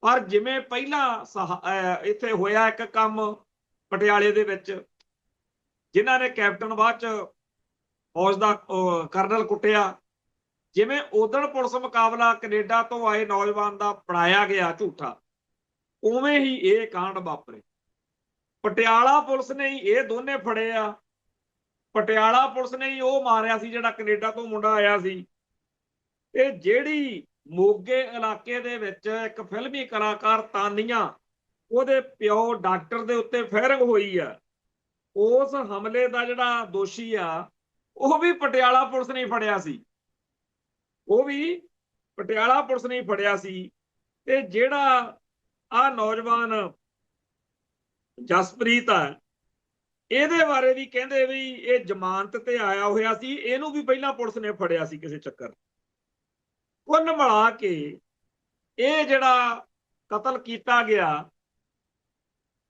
ਪਰ ਜਿਵੇਂ ਪਹਿਲਾਂ ਇੱਥੇ ਹੋਇਆ ਇੱਕ ਕੰਮ ਪਟਿਆਲੇ ਦੇ ਵਿੱਚ, ਜਿਨ੍ਹਾਂ ਨੇ ਕੈਪਟਨ ਬਾਅਦ ਚ ਫੌਜ ਦਾ ਕਰਨਲ ਕੁੱਟਿਆ, ਜਿਵੇਂ ਉਦਣ ਪੁਲਿਸ ਮੁਕਾਬਲਾ ਕੈਨੇਡਾ ਤੋਂ ਆਏ ਨੌਜਵਾਨ ਦਾ ਬਣਾਇਆ ਗਿਆ ਝੂਠਾ, ਉਵੇਂ ਹੀ ਇਹ ਕਾਂਡ ਵਾਪਰੇ। ਪਟਿਆਲਾ ਪੁਲਿਸ ਨੇ ਹੀ ਇਹ ਦੋਨੇ ਫੜੇ ਆ, ਪਟਿਆਲਾ ਪੁਲਿਸ ਨੇ ਹੀ ਉਹ ਮਾਰਿਆ ਸੀ ਜਿਹੜਾ ਕੈਨੇਡਾ ਤੋਂ ਮੁੰਡਾ ਆਇਆ ਸੀ। ਇਹ ਜਿਹੜੀ ਮੋਗੇ ਇਲਾਕੇ ਦੇ ਵਿੱਚ ਇੱਕ ਫਿਲਮੀ ਕਲਾਕਾਰ ਤਾਨੀਆ, ਉਹਦੇ ਪਿਓ ਡਾਕਟਰ ਦੇ ਉੱਤੇ ਫਾਇਰਿੰਗ ਹੋਈ ਆ, ਉਸ ਹਮਲੇ ਦਾ ਜਿਹੜਾ ਦੋਸ਼ੀ ਆ ਉਹ ਵੀ ਪਟਿਆਲਾ ਪੁਲਿਸ ਨੇ ਫੜਿਆ ਸੀ, ਉਹ ਵੀ ਪਟਿਆਲਾ ਪੁਲਿਸ ਨੇ ਫੜਿਆ ਸੀ। ਤੇ ਜਿਹੜਾ ਆ ਨੌਜਵਾਨ ਜਸਪ੍ਰੀਤ ਆ, ਇਹਦੇ ਬਾਰੇ ਵੀ ਕਹਿੰਦੇ ਵੀ ਇਹ ਜ਼ਮਾਨਤ ਤੇ ਆਇਆ ਹੋਇਆ ਸੀ, ਇਹਨੂੰ ਵੀ ਪਹਿਲਾਂ ਪੁਲਿਸ ਨੇ ਫੜਿਆ ਸੀ ਕਿਸੇ ਚੱਕਰ। ਕੁੱਲ ਮਿਲਾ ਕੇ ਇਹ ਜਿਹੜਾ ਕਤਲ ਕੀਤਾ ਗਿਆ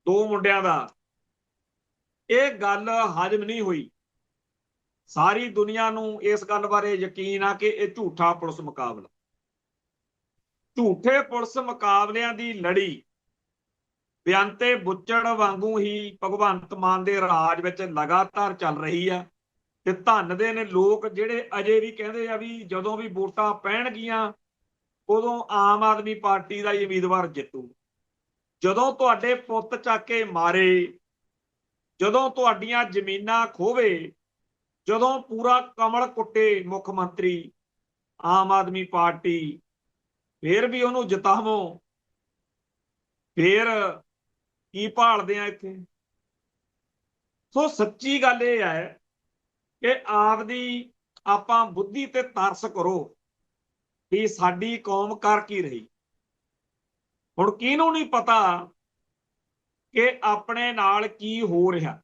2 ਮੁੰਡਿਆਂ ਦਾ, ਇਹ ਗੱਲ ਹਜਮ ਨਹੀਂ ਹੋਈ। ਸਾਰੀ ਦੁਨੀਆ ਨੂੰ ਇਸ ਗੱਲ ਬਾਰੇ ਯਕੀਨ ਆ ਕਿ ਇਹ ਝੂਠਾ ਪੁਲਿਸ ਮੁਕਾਬਲਾ, ਝੂਠੇ ਪੁਲਿਸ ਮੁਕਾਬਲਿਆਂ ਦੀ ਲੜੀ ਬਿਆੰਤੇ ਬੁੱਚੜ ਵਾਂਗੂ ਹੀ ਭਗਵੰਤ ਮਾਨ ਦੇ ਰਾਜ ਵਿੱਚ ਲਗਾਤਾਰ ਚੱਲ ਰਹੀ ਆ। ਤੇ ਧੰਨ ਦੇ ਨੇ ਲੋਕ ਜਿਹੜੇ ਅਜੇ ਵੀ ਕਹਿੰਦੇ ਆ ਵੀ ਜਦੋਂ ਵੀ ਵੋਟਾਂ ਪੈਣਗੀਆਂ ਉਦੋਂ ਆਮ ਆਦਮੀ ਪਾਰਟੀ ਦਾ ਹੀ ਉਮੀਦਵਾਰ ਜਿੱਤੂ। ਜਦੋਂ ਤੁਹਾਡੇ ਪੁੱਤ ਚੱਕ ਕੇ ਮਾਰੇ, ਜਦੋਂ ਤੁਹਾਡੀਆਂ ਜ਼ਮੀਨਾਂ ਖੋਵੇ, ਜਦੋਂ ਪੂਰਾ ਕਮਲ ਕੁੱਟੇ ਮੁੱਖ ਮੰਤਰੀ ਆਮ ਆਦਮੀ ਪਾਰਟੀ, ਫੇਰ ਵੀ ਉਹਨੂੰ ਜਿਤਾਵੋ, ਫੇਰ ਕੀ ਭਾਲਦੇ ਆ ਇੱਥੇ। ਸੋ ਸੱਚੀ ਗੱਲ ਇਹ ਹੈ ਕਿ ਆਪਦੀ ਆਪਾਂ ਬੁੱਧੀ ਤੇ ਤਰਸ ਕਰੋ ਵੀ ਸਾਡੀ ਕੌਮ ਕਰ ਕੀ ਰਹੀ। ਹੁਣ ਕਿਹਨੂੰ ਨਹੀਂ ਪਤਾ ਕਿ ਆਪਣੇ ਨਾਲ ਕੀ ਹੋ ਰਿਹਾ,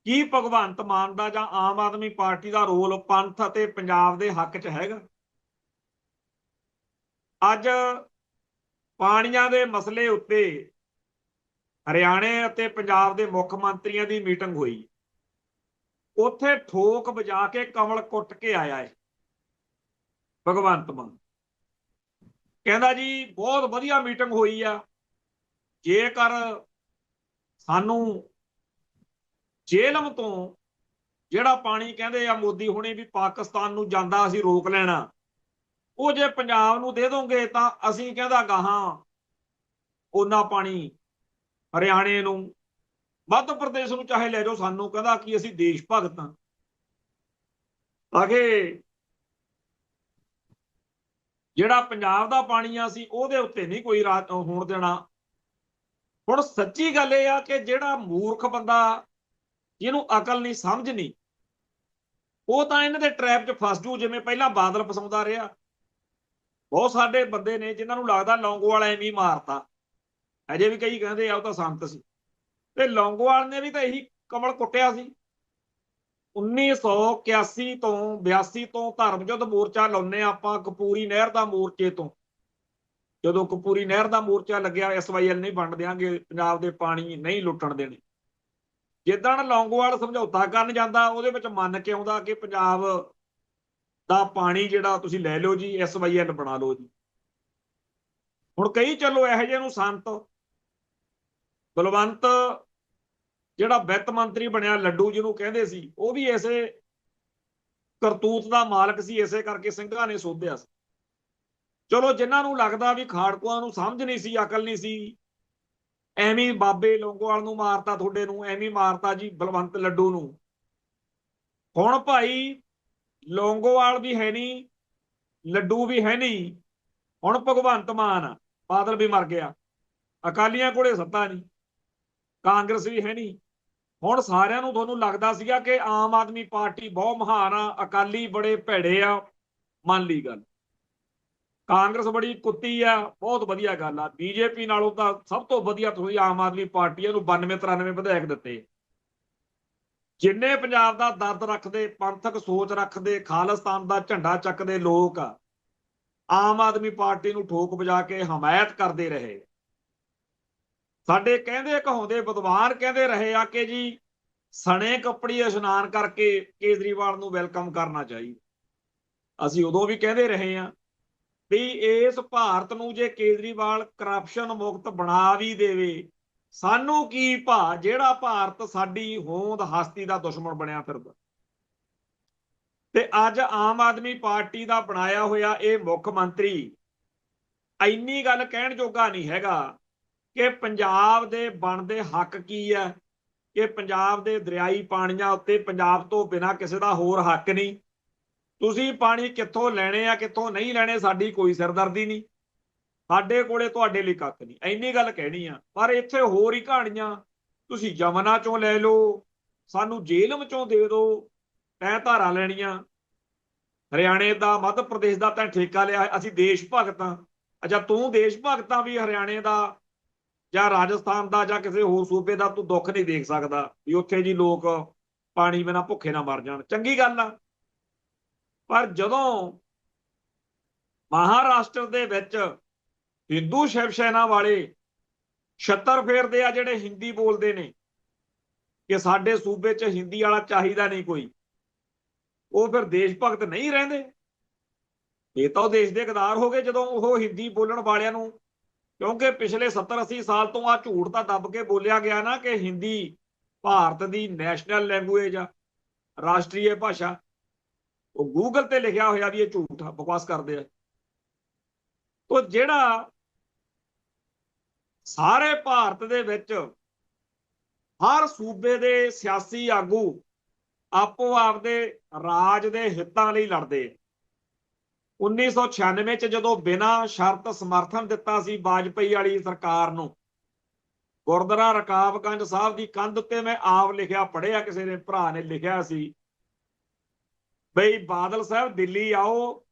ਕੀ ਭਗਵੰਤ ਮਾਨ ਦਾ ਜਾਂ ਆਮ ਆਦਮੀ ਪਾਰਟੀ ਦਾ ਰੋਲ ਪੰਥ ਅਤੇ ਪੰਜਾਬ ਦੇ ਹੱਕ 'ਚ ਹੈਗਾ। ਅੱਜ ਪਾਣੀਆਂ ਦੇ ਮਸਲੇ ਉੱਤੇ ਹਰਿਆਣੇ ਅਤੇ ਪੰਜਾਬ ਦੇ ਮੁੱਖ ਮੰਤਰੀਆਂ ਦੀ ਮੀਟਿੰਗ ਹੋਈ, ਉੱਥੇ ਠੋਕ ਵਜਾ ਕੇ ਕਮਲ ਕੁੱਟ ਕੇ ਆਇਆ ਹੈ ਭਗਵੰਤ ਮਾਨ ਕਹਿੰਦਾ ਜੀ ਬਹੁਤ ਵਧੀਆ ਮੀਟਿੰਗ ਹੋਈ ਆ, ਜੇਕਰ ਸਾਨੂੰ ਜੇਲਮ ਤੋਂ ਜਿਹੜਾ ਪਾਣੀ ਕਹਿੰਦੇ ਆ ਮੋਦੀ ਹੁਣੇ ਵੀ ਪਾਕਿਸਤਾਨ ਨੂੰ ਜਾਂਦਾ ਅਸੀਂ ਰੋਕ ਲੈਣਾ, ਉਹ ਜੇ ਪੰਜਾਬ ਨੂੰ ਦੇ ਦੋਗੇ ਤਾਂ ਅਸੀਂ ਕਹਿੰਦਾ ਗਾਹਾਂ ਉਹਨਾਂ ਪਾਣੀ ਹਰਿਆਣੇ ਨੂੰ, ਮੱਧ ਪ੍ਰਦੇਸ਼ ਨੂੰ ਚਾਹੇ ਲੈ ਜਾਓ, ਸਾਨੂੰ ਕਹਿੰਦਾ ਕਿ ਅਸੀਂ ਦੇਸ਼ ਭਗਤ ਹਾਂ। ਅਗੇ ਜਿਹੜਾ ਪੰਜਾਬ ਦਾ ਪਾਣੀ ਆ ਸੀ ਉਹਦੇ ਉੱਤੇ ਨਹੀਂ ਕੋਈ ਰਾਜ ਹੋਣ ਦੇਣਾ। ਹੁਣ ਸੱਚੀ ਗੱਲ ਇਹ ਆ ਕਿ ਜਿਹੜਾ ਮੂਰਖ ਬੰਦਾ ਜਿਹਨੂੰ ਅਕਲ ਨਹੀਂ ਸਮਝ ਨਹੀਂ, ਉਹ ਤਾਂ ਇਹਨਾਂ ਦੇ ਟ੍ਰੈਪ 'ਚ ਫਸ ਜੂ, ਜਿਵੇਂ ਪਹਿਲਾਂ ਬਾਦਲ ਫਸਾਉਂਦਾ ਰਿਹਾ। ਬਹੁਤ ਸਾਡੇ ਬੰਦੇ ਨੇ ਜਿਨ੍ਹਾਂ ਨੂੰ ਲੱਗਦਾ ਲੌਂਗੋਵਾਲ ਐਵੇਂ ਹੀ ਮਾਰਤਾ, ਅਜੇ ਵੀ ਕਈ ਕਹਿੰਦੇ ਆ ਉਹ ਤਾਂ ਸੰਤ ਸੀ, ਤੇ ਲੌਂਗੋਵਾਲ ਨੇ ਵੀ ਤਾਂ ਇਹੀ ਕਮਲ ਕੁੱਟਿਆ ਸੀ। 1981 ਤੋਂ 82 ਤੋਂ ਧਰਮ ਯੁੱਧ ਮੋਰਚਾ ਲਾਉਂਦੇ ਆਪਾਂ ਕਪੂਰੀ ਨਹਿਰ ਦਾ ਮੋਰਚੇ ਤੋਂ। ਜਦੋਂ ਕਪੂਰੀ ਨਹਿਰ ਦਾ ਮੋਰਚਾ ਲੱਗਿਆ SYL ਨਹੀਂ ਵੰਡ ਦਿਆਂਗੇ, ਪੰਜਾਬ ਦੇ ਪਾਣੀ ਨਹੀਂ ਲੁੱਟਣ ਦੇਣੇ। ਜਿੱਦਣ ਲੌਂਗੋਵਾਲ ਸਮਝੌਤਾ ਕਰਨ ਜਾਂਦਾ ਉਹਦੇ ਵਿੱਚ ਮੰਨ ਕੇ ਆਉਂਦਾ ਕਿ ਪੰਜਾਬ ਦਾ ਪਾਣੀ ਜਿਹੜਾ ਤੁਸੀਂ ਲੈ ਲਓ ਜੀ, SYL ਬਣਾ ਲਓ ਜੀ। ਹੁਣ ਕਈ ਚਲੋ ਇਹੋ ਜਿਹੇ ਨੂੰ ਸੰਤ ਬਲਵੰਤ ਜਿਹੜਾ ਵਿੱਤ ਮੰਤਰੀ ਬਣਿਆ ਲੱਡੂ ਜਿਹਨੂੰ ਕਹਿੰਦੇ ਸੀ, ਉਹ ਵੀ ਇਸੇ ਕਰਤੂਤ ਦਾ ਮਾਲਕ ਸੀ, ਇਸੇ ਕਰਕੇ ਸਿੰਘਾਂ ਨੇ ਸੋਧਿਆ ਸੀ। ਚਲੋ ਜਿਨ੍ਹਾਂ ਨੂੰ ਲੱਗਦਾ ਵੀ ਖਾੜਕੂਆਂ ਨੂੰ ਸਮਝ ਨਹੀਂ ਸੀ, ਅਕਲ ਨਹੀਂ ਸੀ, ਐਵੇਂ ਬਾਬੇ ਲੌਂਗੋਵਾਲ ਨੂੰ ਮਾਰਤਾ, ਤੁਹਾਡੇ ਨੂੰ ਐਵੇਂ ਮਾਰਤਾ ਜੀ ਬਲਵੰਤ ਲੱਡੂ ਨੂੰ। ਹੁਣ ਭਾਈ ਲੌਂਗੋਵਾਲ ਵੀ ਹੈ ਨਹੀਂ, ਲੱਡੂ ਵੀ ਹੈ ਨਹੀਂ, ਹੁਣ ਭਗਵੰਤ ਮਾਨ, ਬਾਦਲ ਵੀ ਮਰ ਗਿਆ, ਅਕਾਲੀਆਂ ਕੋਲੇ ਸੱਤਾ ਨਹੀਂ, ਕਾਂਗਰਸ ਵੀ ਹੈ ਨਹੀਂ। ਹੁਣ ਸਾਰਿਆਂ ਨੂੰ ਤੁਹਾਨੂੰ ਲੱਗਦਾ ਸੀਗਾ ਕਿ ਆਮ ਆਦਮੀ ਪਾਰਟੀ ਬਹੁਤ ਮਹਾਨ ਆ, ਅਕਾਲੀ ਬੜੇ ਭੈੜੇ ਆ, ਮੰਨ ਲਈ ਗੱਲ। ਕਾਂਗਰਸ ਬੜੀ ਕੁੱਤੀ ਆ, ਬਹੁਤ ਵਧੀਆ ਗੱਲ ਆ। BJP ਨਾਲੋਂ ਤਾਂ ਸਭ ਤੋਂ ਵਧੀਆ ਤੁਸੀਂ ਆਮ ਆਦਮੀ ਪਾਰਟੀ ਨੂੰ 92-93 ਵਿਧਾਇਕ ਦਿੱਤੇ। ਜਿੰਨੇ ਪੰਜਾਬ ਦਾ ਦਰਦ ਰੱਖਦੇ, ਪੰਥਕ ਸੋਚ ਰੱਖਦੇ, ਖਾਲਿਸਤਾਨ ਦਾ ਝੰਡਾ ਚੱਕਦੇ ਲੋਕ ਆਮ ਆਦਮੀ ਪਾਰਟੀ ਨੂੰ ਠੋਕ ਵਜਾ ਕੇ ਹਮਾਇਤ ਕਰਦੇ ਰਹੇ। ਸਾਡੇ ਕਹਿੰਦੇ ਕਹਾਉਂਦੇ ਵਿਦਵਾਨ ਕਹਿੰਦੇ ਰਹੇ ਆ ਕਿ ਜੀ ਸਣੇ ਕੱਪੜੀ ਇਸ਼ਨਾਨ ਕਰਕੇ ਕੇਜਰੀਵਾਲ ਨੂੰ ਵੈਲਕਮ ਕਰਨਾ ਚਾਹੀਦਾ। ਅਸੀਂ ਉਦੋਂ ਵੀ ਕਹਿੰਦੇ ਰਹੇ ਆ ਵੀ ਇਸ ਭਾਰਤ ਨੂੰ ਜੇ ਕੇਜਰੀਵਾਲ ਕਰਪਸ਼ਨ ਮੁਕਤ ਬਣਾ ਵੀ ਦੇਵੇ, ਸਾਨੂੰ ਕੀ ਭਾ, ਜਿਹੜਾ ਭਾਰਤ ਸਾਡੀ ਹੋਂਦ ਹਸਤੀ ਦਾ ਦੁਸ਼ਮਣ ਬਣਿਆ ਫਿਰਦਾ। ਤੇ ਅੱਜ ਆਮ ਆਦਮੀ ਪਾਰਟੀ ਦਾ ਬਣਾਇਆ ਹੋਇਆ ਇਹ ਮੁੱਖ ਮੰਤਰੀ ਇੰਨੀ ਗੱਲ ਕਹਿਣ ਜੋਗਾ ਨਹੀਂ ਹੈਗਾ ਕਿ ਪੰਜਾਬ ਦੇ ਬਣਦੇ ਹੱਕ ਕੀ ਹੈ, ਕਿ ਪੰਜਾਬ ਦੇ ਦਰਿਆਈ ਪਾਣੀਆਂ ਉੱਤੇ ਪੰਜਾਬ ਤੋਂ ਬਿਨਾਂ ਕਿਸੇ ਦਾ ਹੋਰ ਹੱਕ ਨਹੀਂ। ਤੁਸੀਂ ਪਾਣੀ ਕਿੱਥੋਂ ਲੈਣੇ ਆ ਕਿੱਥੋਂ ਨਹੀਂ ਲੈਣੇ ਸਾਡੀ ਕੋਈ ਸਿਰਦਰਦੀ ਨਹੀਂ, ਸਾਡੇ ਕੋਲੇ ਤੁਹਾਡੇ ਲਈ ਕੱਖ ਨਹੀਂ, ਇੰਨੀ ਗੱਲ ਕਹਿਣੀ ਆ। ਪਰ ਇੱਥੇ ਹੋਰ ਹੀ ਕਹਾਣੀਆਂ, ਤੁਸੀਂ ਜਮਨਾ ਚੋਂ ਲੈ ਲਓ, ਸਾਨੂੰ ਜੇਲਮ ਚੋਂ ਦੇ ਦਿਓ, ਤੈਂ ਧਾਰਾ ਲੈਣੀਆਂ, ਹਰਿਆਣੇ ਦਾ ਮੱਧ ਪ੍ਰਦੇਸ਼ ਦਾ ਤੈਂ ਠੇਕਾ ਲਿਆ, ਅਸੀਂ ਦੇਸ਼ ਭਗਤ ਹਾਂ। ਅੱਛਾ ਤੂੰ ਦੇਸ਼ ਭਗਤ ਆ ਵੀ ਹਰਿਆਣੇ ਦਾ ਜਾਂ ਰਾਜਸਥਾਨ ਦਾ ਜਾਂ ਕਿਸੇ ਹੋਰ ਸੂਬੇ ਦਾ ਤੂੰ ਦੁੱਖ ਨਹੀਂ ਦੇਖ ਸਕਦਾ ਵੀ ਉੱਥੇ ਜੀ ਲੋਕ ਪਾਣੀ ਬਿਨਾਂ ਭੁੱਖੇ ਨਾ ਮਰ ਜਾਣ, ਚੰਗੀ ਗੱਲ ਆ। ਪਰ ਜਦੋਂ ਮਹਾਰਾਸ਼ਟਰ ਦੇ ਵਿੱਚ ਹਿੰਦੂ ਸ਼ਿਵ ਸੈਨਾ ਵਾਲੇ ਛੱਤਰ ਫੇਰਦੇ ਆ ਜਿਹੜੇ ਹਿੰਦੀ ਬੋਲਦੇ ਨੇ ਕਿ ਸਾਡੇ ਸੂਬੇ 'ਚ ਹਿੰਦੀ ਵਾਲਾ ਚਾਹੀਦਾ ਨਹੀਂ ਕੋਈ, ਉਹ ਫਿਰ ਦੇਸ਼ ਭਗਤ ਨਹੀਂ ਰਹਿੰਦੇ। ਇਹ ਤਾਂ ਉਹ ਦੇਸ਼ ਦੇ ਗਦਾਰ ਹੋ ਗਏ ਜਦੋਂ ਉਹ ਹਿੰਦੀ ਬੋਲਣ ਵਾਲਿਆਂ ਨੂੰ, ਕਿਉਂਕਿ ਪਿਛਲੇ 70-80 ਸਾਲ ਤੋਂ ਆ ਝੂਠ ਤਾਂ ਦੱਬ ਕੇ ਬੋਲਿਆ ਗਿਆ ਨਾ ਕਿ ਹਿੰਦੀ ਭਾਰਤ ਦੀ ਨੈਸ਼ਨਲ ਲੈਂਗੁਏਜ ਆ, ਰਾਸ਼ਟਰੀ ਭਾਸ਼ਾ। ਉਹ ਗੂਗਲ ਤੇ ਲਿਖਿਆ ਹੋਇਆ ਵੀ ਇਹ ਝੂਠ ਆ, ਬਕਵਾਸ ਕਰਦੇ ਆ। ਤੋ ਜਿਹੜਾ ਸਾਰੇ ਭਾਰਤ ਦੇ ਵਿੱਚ ਹਰ ਸੂਬੇ ਦੇ ਸਿਆਸੀ ਆਗੂ ਆਪੋ ਆਪਦੇ ਰਾਜ ਦੇ ਹਿੱਤਾਂ ਲਈ ਲੜਦੇ। 1996 ਚ ਜਦੋਂ ਬਿਨਾਂ ਸ਼ਰਤ ਸਮਰਥਨ ਦਿੱਤਾ ਸੀ ਵਾਜਪਾਈ ਵਾਲੀ ਸਰਕਾਰ ਨੂੰ, ਗੁਰਦੁਆਰਾ ਰਕਾਬਗੰਜ ਸਾਹਿਬ ਦੀ ਕੰਧ ਉੱਤੇ ਮੈਂ ਆਪ ਲਿਖਿਆ ਪੜ੍ਹਿਆ, ਕਿਸੇ ਨੇ ਭਰਾ ਨੇ ਲਿਖਿਆ ਸੀ ਬਈ ਬਾਦਲ ਸਾਹਿਬ ਦਿੱਲੀ ਆਓ,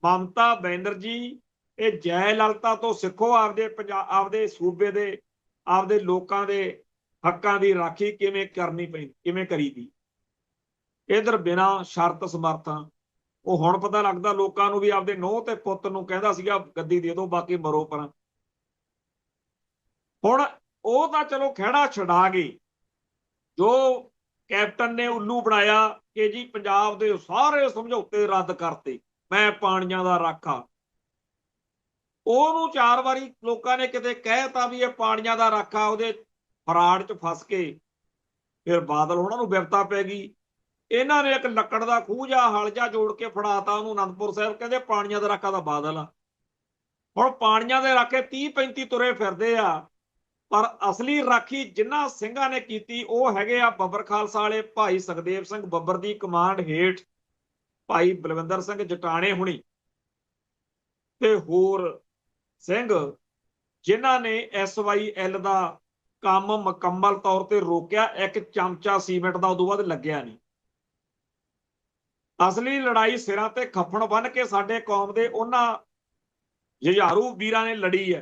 ਮਮਤਾ ਬੈਨਰਜੀ ਇਹ ਜੈ ਲਲਿਤਾ ਤੋਂ ਸਿੱਖੋ, ਆਪਦੇ ਸੂਬੇ ਦੇ ਆਪਦੇ ਲੋਕਾਂ ਦੇ ਹੱਕਾਂ ਦੀ ਰਾਖੀ ਕਿਵੇਂ ਕਰਨੀ ਪੈਂਦੀ, ਕਿਵੇਂ ਕਰੀਦੀ। ਇਧਰ ਬਿਨਾਂ ਸ਼ਰਤ ਸਮਰਥਨ। ਉਹ ਹੁਣ ਪਤਾ ਲੱਗਦਾ ਲੋਕਾਂ ਨੂੰ ਵੀ ਆਪਦੇ ਨੂੰਹ ਤੇ ਪੁੱਤ ਨੂੰ ਕਹਿੰਦਾ ਸੀਗਾ ਗੱਦੀ ਦੇ ਦਿਓ ਬਾਕੀ ਮਰੋ ਪਰਾਂ। ਹੁਣ ਉਹ ਤਾਂ ਚਲੋ ਖਹਿੜਾ ਛਡਾ ਗਏ, ਜੋ ਕੈਪਟਨ ਨੇ ਉੱਲੂ ਬਣਾਇਆ ਕਿ ਜੀ ਪੰਜਾਬ ਦੇ ਸਾਰੇ ਸਮਝੌਤੇ ਰੱਦ ਕਰਤੇ, ਮੈਂ ਪਾਣੀਆਂ ਦਾ ਰਾਖਾ। ਉਹਨੂੰ 4 ਵਾਰੀ ਲੋਕਾਂ ਨੇ ਕਿਤੇ ਕਹਿਤਾ ਵੀ ਇਹ ਪਾਣੀਆਂ ਦਾ ਰਾਖਾ, ਉਹਦੇ ਫਰਾੜ 'ਚ ਫਸ ਕੇ ਫਿਰ ਬਾਦਲ ਉਹਨਾਂ ਨੂੰ ਵਿਪਤਾ ਪੈ ਗਈ। ਇਹਨਾਂ ਨੇ ਇੱਕ ਲੱਕੜ ਦਾ ਖੂਹ ਜਾਂ ਹਲ ਜਾਂ ਜੋੜ ਕੇ ਫੜਾਤਾ ਉਹਨੂੰ ਅਨੰਦਪੁਰ ਸਾਹਿਬ, ਕਹਿੰਦੇ ਪਾਣੀਆਂ ਦਾ ਰਾਖਾ ਦਾ ਬਾਦਲ ਆ। ਹੁਣ ਪਾਣੀਆਂ ਦੇ ਰਾਖੇ 30-35 ਤੁਰੇ ਫਿਰਦੇ ਆ, ਪਰ ਅਸਲੀ ਰਾਖੀ ਜਿਨ੍ਹਾਂ ਸਿੰਘਾਂ ਨੇ ਕੀਤੀ ਉਹ ਹੈਗੇ ਆ ਬੱਬਰ ਖਾਲਸਾ ਵਾਲੇ ਭਾਈ ਸੁਖਦੇਵ ਸਿੰਘ ਬੱਬਰ ਦੀ ਕਮਾਂਡ ਹੇਠ ਭਾਈ ਬਲਵਿੰਦਰ ਸਿੰਘ ਜਟਾਣੇ ਹੁਣੀ ਤੇ ਹੋਰ ਸਿੰਘ, ਜਿਨ੍ਹਾਂ ਨੇ SYL ਦਾ ਕੰਮ ਮੁਕੰਮਲ ਤੌਰ ਤੇ ਰੋਕਿਆ। ਇੱਕ ਚਮਚਾ ਸੀਮੈਂਟ ਦਾ ਉਦੋਂ ਬਾਅਦ ਲੱਗਿਆ ਨਹੀਂ। ਅਸਲੀ ਲੜਾਈ ਸਿਰਾਂ ਤੇ ਖੱਫਣ ਬੰਨ ਕੇ ਸਾਡੇ ਕੌਮ ਦੇ ਉਹਨਾਂ ਜੁਝਾਰੂ ਵੀਰਾਂ ਨੇ ਲੜੀ ਹੈ,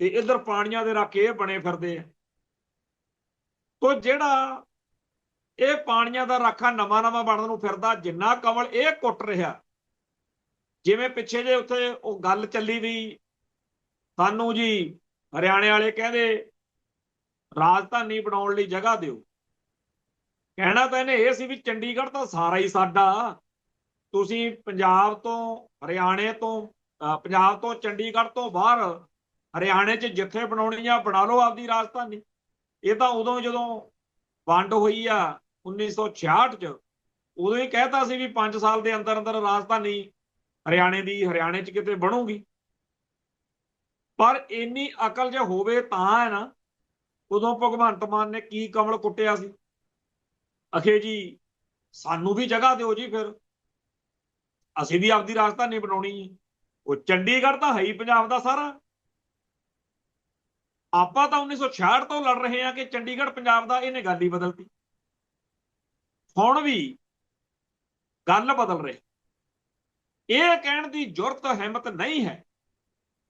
ਤੇ ਇੱਧਰ ਪਾਣੀਆਂ ਦੇ ਰਾਖੇ ਇਹ ਬਣੇ ਫਿਰਦੇ ਆ। ਤੋ ਜਿਹੜਾ ਇਹ ਪਾਣੀਆਂ ਦਾ ਰਾਖਾ ਨਵਾਂ ਬਣਨ ਨੂੰ ਫਿਰਦਾ, ਜਿੰਨਾ ਕਮਲ ਇਹ ਕੁੱਟ ਰਿਹਾ, ਜਿਵੇਂ ਪਿੱਛੇ ਜੇ ਉੱਥੇ ਉਹ ਗੱਲ ਚੱਲੀ ਵੀ ਸਾਨੂੰ ਜੀ ਹਰਿਆਣੇ ਵਾਲੇ ਕਹਿੰਦੇ ਰਾਜਧਾਨੀ ਬਣਾਉਣ ਲਈ ਜਗ੍ਹਾ ਦਿਓ। ਕਹਿਣਾ ਤਾਂ ਇਹਨੇ ਇਹ ਸੀ ਵੀ ਚੰਡੀਗੜ੍ਹ ਤਾਂ ਸਾਰਾ ਹੀ ਸਾਡਾ, ਤੁਸੀਂ ਪੰਜਾਬ ਤੋਂ ਹਰਿਆਣੇ ਤੋਂ ਪੰਜਾਬ ਤੋਂ ਚੰਡੀਗੜ੍ਹ ਤੋਂ ਬਾਹਰ ਹਰਿਆਣੇ 'ਚ ਜਿੱਥੇ ਬਣਾਉਣੀ ਆ ਬਣਾ ਲਓ ਆਪਦੀ ਰਾਜਧਾਨੀ। ਇਹ ਤਾਂ ਉਦੋਂ ਜਦੋਂ ਵੰਡ ਹੋਈ ਆ 1966 'ਚ, ਉਦੋਂ ਹੀ ਕਹਿਤਾ ਸੀ ਵੀ 5 ਸਾਲ ਦੇ ਅੰਦਰ ਅੰਦਰ ਰਾਜਧਾਨੀ ਹਰਿਆਣੇ ਦੀ ਹਰਿਆਣੇ 'ਚ ਕਿਤੇ ਬਣੂਗੀ। ਪਰ ਇੰਨੀ ਅਕਲ ਜੇ ਹੋਵੇ ਤਾਂ ਹੈ ਨਾ। ਉਦੋਂ ਭਗਵੰਤ ਮਾਨ ਨੇ ਕੀ ਕਮਲ ਕੁੱਟਿਆ ਸੀ, ਅਖੇ ਜੀ ਸਾਨੂੰ ਵੀ ਜਗ੍ਹਾ ਦਿਓ ਜੀ, ਫਿਰ ਅਸੀਂ ਵੀ ਆਪਦੀ ਰਾਜਧਾਨੀ ਬਣਾਉਣੀ ਹੈ। ਉਹ ਚੰਡੀਗੜ੍ਹ ਤਾਂ ਹੈ ਹੀ ਪੰਜਾਬ ਦਾ ਸਾਰਾ। ਆਪਾਂ ਤਾਂ 1966 ਤੋਂ ਲੜ ਰਹੇ ਹਾਂ ਕਿ ਚੰਡੀਗੜ੍ਹ ਪੰਜਾਬ ਦਾ, ਇਹਨੇ ਗੱਲ ਹੀ ਬਦਲਤੀ। ਹੁਣ ਵੀ ਗੱਲ ਬਦਲ ਰਹੀ। ਇਹ ਕਹਿਣ ਦੀ ਜੁਰਤ ਹਿੰਮਤ ਨਹੀਂ ਹੈ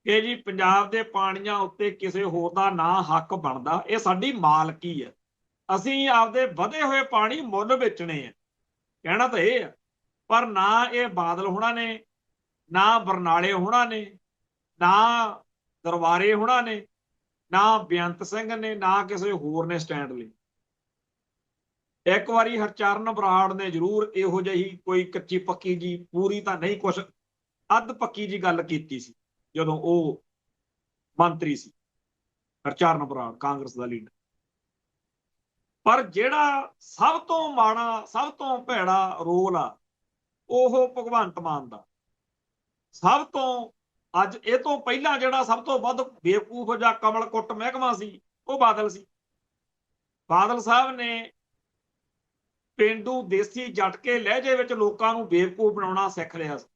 ਕਿ ਜੀ ਪੰਜਾਬ ਦੇ ਪਾਣੀਆਂ ਉੱਤੇ ਕਿਸੇ ਹੋਰ ਦਾ ਨਾ ਹੱਕ ਬਣਦਾ, ਇਹ ਸਾਡੀ ਮਾਲਕੀ ਹੈ, ਅਸੀਂ ਆਪਦੇ ਵਧੇ ਹੋਏ ਪਾਣੀ ਮੁੱਲ ਵੇਚਣੇ ਆ। ਕਹਿਣਾ ਤਾਂ ਇਹ ਆ, ਪਰ ਨਾ ਇਹ ਬਾਦਲ ਹੋਣਾ ਨੇ, ਨਾ ਬਰਨਾਲੇ ਹੋਣਾ ਨੇ, ਨਾ ਦਰਬਾਰੇ ਹੋਣਾ ਨੇ, ਨਾ ਬੇਅੰਤ ਸਿੰਘ ਨੇ, ਨਾ ਕਿਸੇ ਹੋਰ ਨੇ ਸਟੈਂਡ ਲਈ। ਇੱਕ ਵਾਰੀ ਹਰਚਰਨ ਬਰਾੜ ਨੇ ਜ਼ਰੂਰ ਇਹੋ ਜਿਹੀ ਕੋਈ ਕੱਚੀ ਪੱਕੀ ਜੀ, ਪੂਰੀ ਤਾਂ ਨਹੀਂ, ਕੁਛ ਅੱਧ ਪੱਕੀ ਜੀ ਗੱਲ ਕੀਤੀ ਸੀ ਜਦੋਂ ਉਹ ਮੰਤਰੀ ਸੀ, ਹਰਚਰਨ ਬਰਾੜ ਕਾਂਗਰਸ ਦਾ ਲੀਡਰ। ਪਰ ਜਿਹੜਾ ਸਭ ਤੋਂ ਮਾੜਾ, ਸਭ ਤੋਂ ਭੈੜਾ ਰੋਲ ਆ ਉਹ ਭਗਵੰਤ ਮਾਨ ਦਾ। ਸਭ ਤੋਂ ਅੱਜ ਇਹ ਤੋਂ ਪਹਿਲਾਂ ਜਿਹੜਾ ਸਭ ਤੋਂ ਵੱਧ ਬੇਵਕੂਫ ਜਾਂ ਕਮਲ ਕੁੱਟ ਮਹਿਕਮਾ ਸੀ ਉਹ ਬਾਦਲ ਸੀ। ਬਾਦਲ ਸਾਹਿਬ ਨੇ ਪੇਂਡੂ ਦੇਸੀ ਝਟਕੇ ਲਹਿਜੇ ਵਿੱਚ ਲੋਕਾਂ ਨੂੰ ਬੇਵਕੂਫ ਬਣਾਉਣਾ ਸਿੱਖ ਲਿਆ ਸੀ।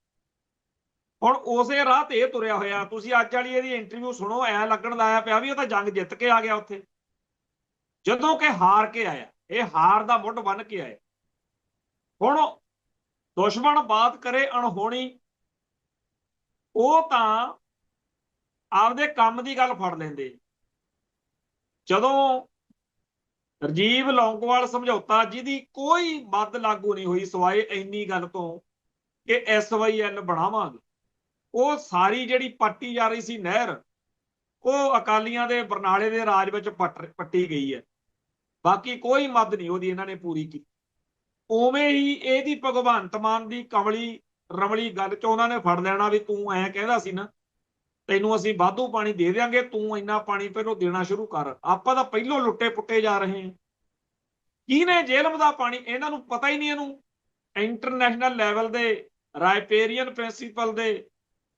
ਹੁਣ ਉਸੇ ਰਾਹ ਤੇ ਇਹ ਤੁਰਿਆ ਹੋਇਆ। ਤੁਸੀਂ ਅੱਜ ਵਾਲੀ ਇਹਦੀ ਇੰਟਰਵਿਊ ਸੁਣੋ, ਐ ਲੱਗਣ ਲਾਇਆ ਪਿਆ ਵੀ ਇਹ ਤਾਂ ਜੰਗ ਜਿੱਤ ਕੇ ਆ ਗਿਆ ਉੱਥੇ, ਜਦੋਂ ਕਿ ਹਾਰ ਕੇ ਆਇਆ। ਇਹ ਹਾਰ ਦਾ ਮੁੱਢ ਬੰਨ ਕੇ ਆਇਆ। ਹੁਣ ਦੁਸ਼ਮਣ ਬਾਤ ਕਰੇ ਅਣਹੋਣੀ, ਉਹ ਤਾਂ ਆਪਦੇ ਕੰਮ ਦੀ ਗੱਲ ਫੜ ਲੈਂਦੇ। ਜਦੋਂ ਰਾਜੀਵ ਲੌਂਗੋਵਾਲ ਸਮਝੌਤਾ, ਜਿਹਦੀ ਕੋਈ ਮੱਦ ਲਾਗੂ ਨਹੀਂ ਹੋਈ ਸਿਵਾਏ ਇੰਨੀ ਗੱਲ ਤੋਂ ਕਿ SYL ਬਣਾਵਾਂਗੇ, ਉਹ ਸਾਰੀ ਜਿਹੜੀ ਪੱਟੀ ਜਾ ਰਹੀ ਸੀ ਨਹਿਰ, ਉਹ ਅਕਾਲੀਆਂ ਦੇ ਬਰਨਾਲੇ ਦੇ ਰਾਜ ਵਿੱਚ ਪੱਟੀ ਗਈ ਹੈ। ਬਾਕੀ ਕੋਈ ਮੱਦ ਨਹੀਂ ਉਹਦੀ ਇਹਨਾਂ ਨੇ ਪੂਰੀ ਕੀਤੀ। ਉਵੇਂ ਹੀ ਇਹਦੀ ਭਗਵੰਤ ਮਾਨ ਦੀ ਕਮਲੀ ਰਮਲੀ ਗੱਲ 'ਚ ਉਹਨਾਂ ਨੇ ਫੜ ਲੈਣਾ ਵੀ ਤੂੰ ਐਂ ਕਹਿੰਦਾ ਸੀ ਨਾ, ਤੈਨੂੰ ਅਸੀਂ ਵਾਧੂ ਪਾਣੀ ਦੇ ਦਿਆਂਗੇ, ਤੂੰ ਇੰਨਾ ਪਾਣੀ ਪਹਿਲੋਂ ਦੇਣਾ ਸ਼ੁਰੂ ਕਰ। ਆਪਾਂ ਤਾਂ ਪਹਿਲੋਂ ਲੁੱਟੇ ਪੁੱਟੇ ਜਾ ਰਹੇ ਹਾਂ। ਕਿਹਨੇ ਜੇਲ੍ਹ ਦਾ ਪਾਣੀ, ਇਹਨਾਂ ਨੂੰ ਪਤਾ ਹੀ ਨਹੀਂ। ਇਹਨੂੰ ਇੰਟਰਨੈਸ਼ਨਲ ਲੈਵਲ ਦੇ ਰਾਇਪੇਰੀਅਨ ਪ੍ਰਿੰਸੀਪਲ ਦੇ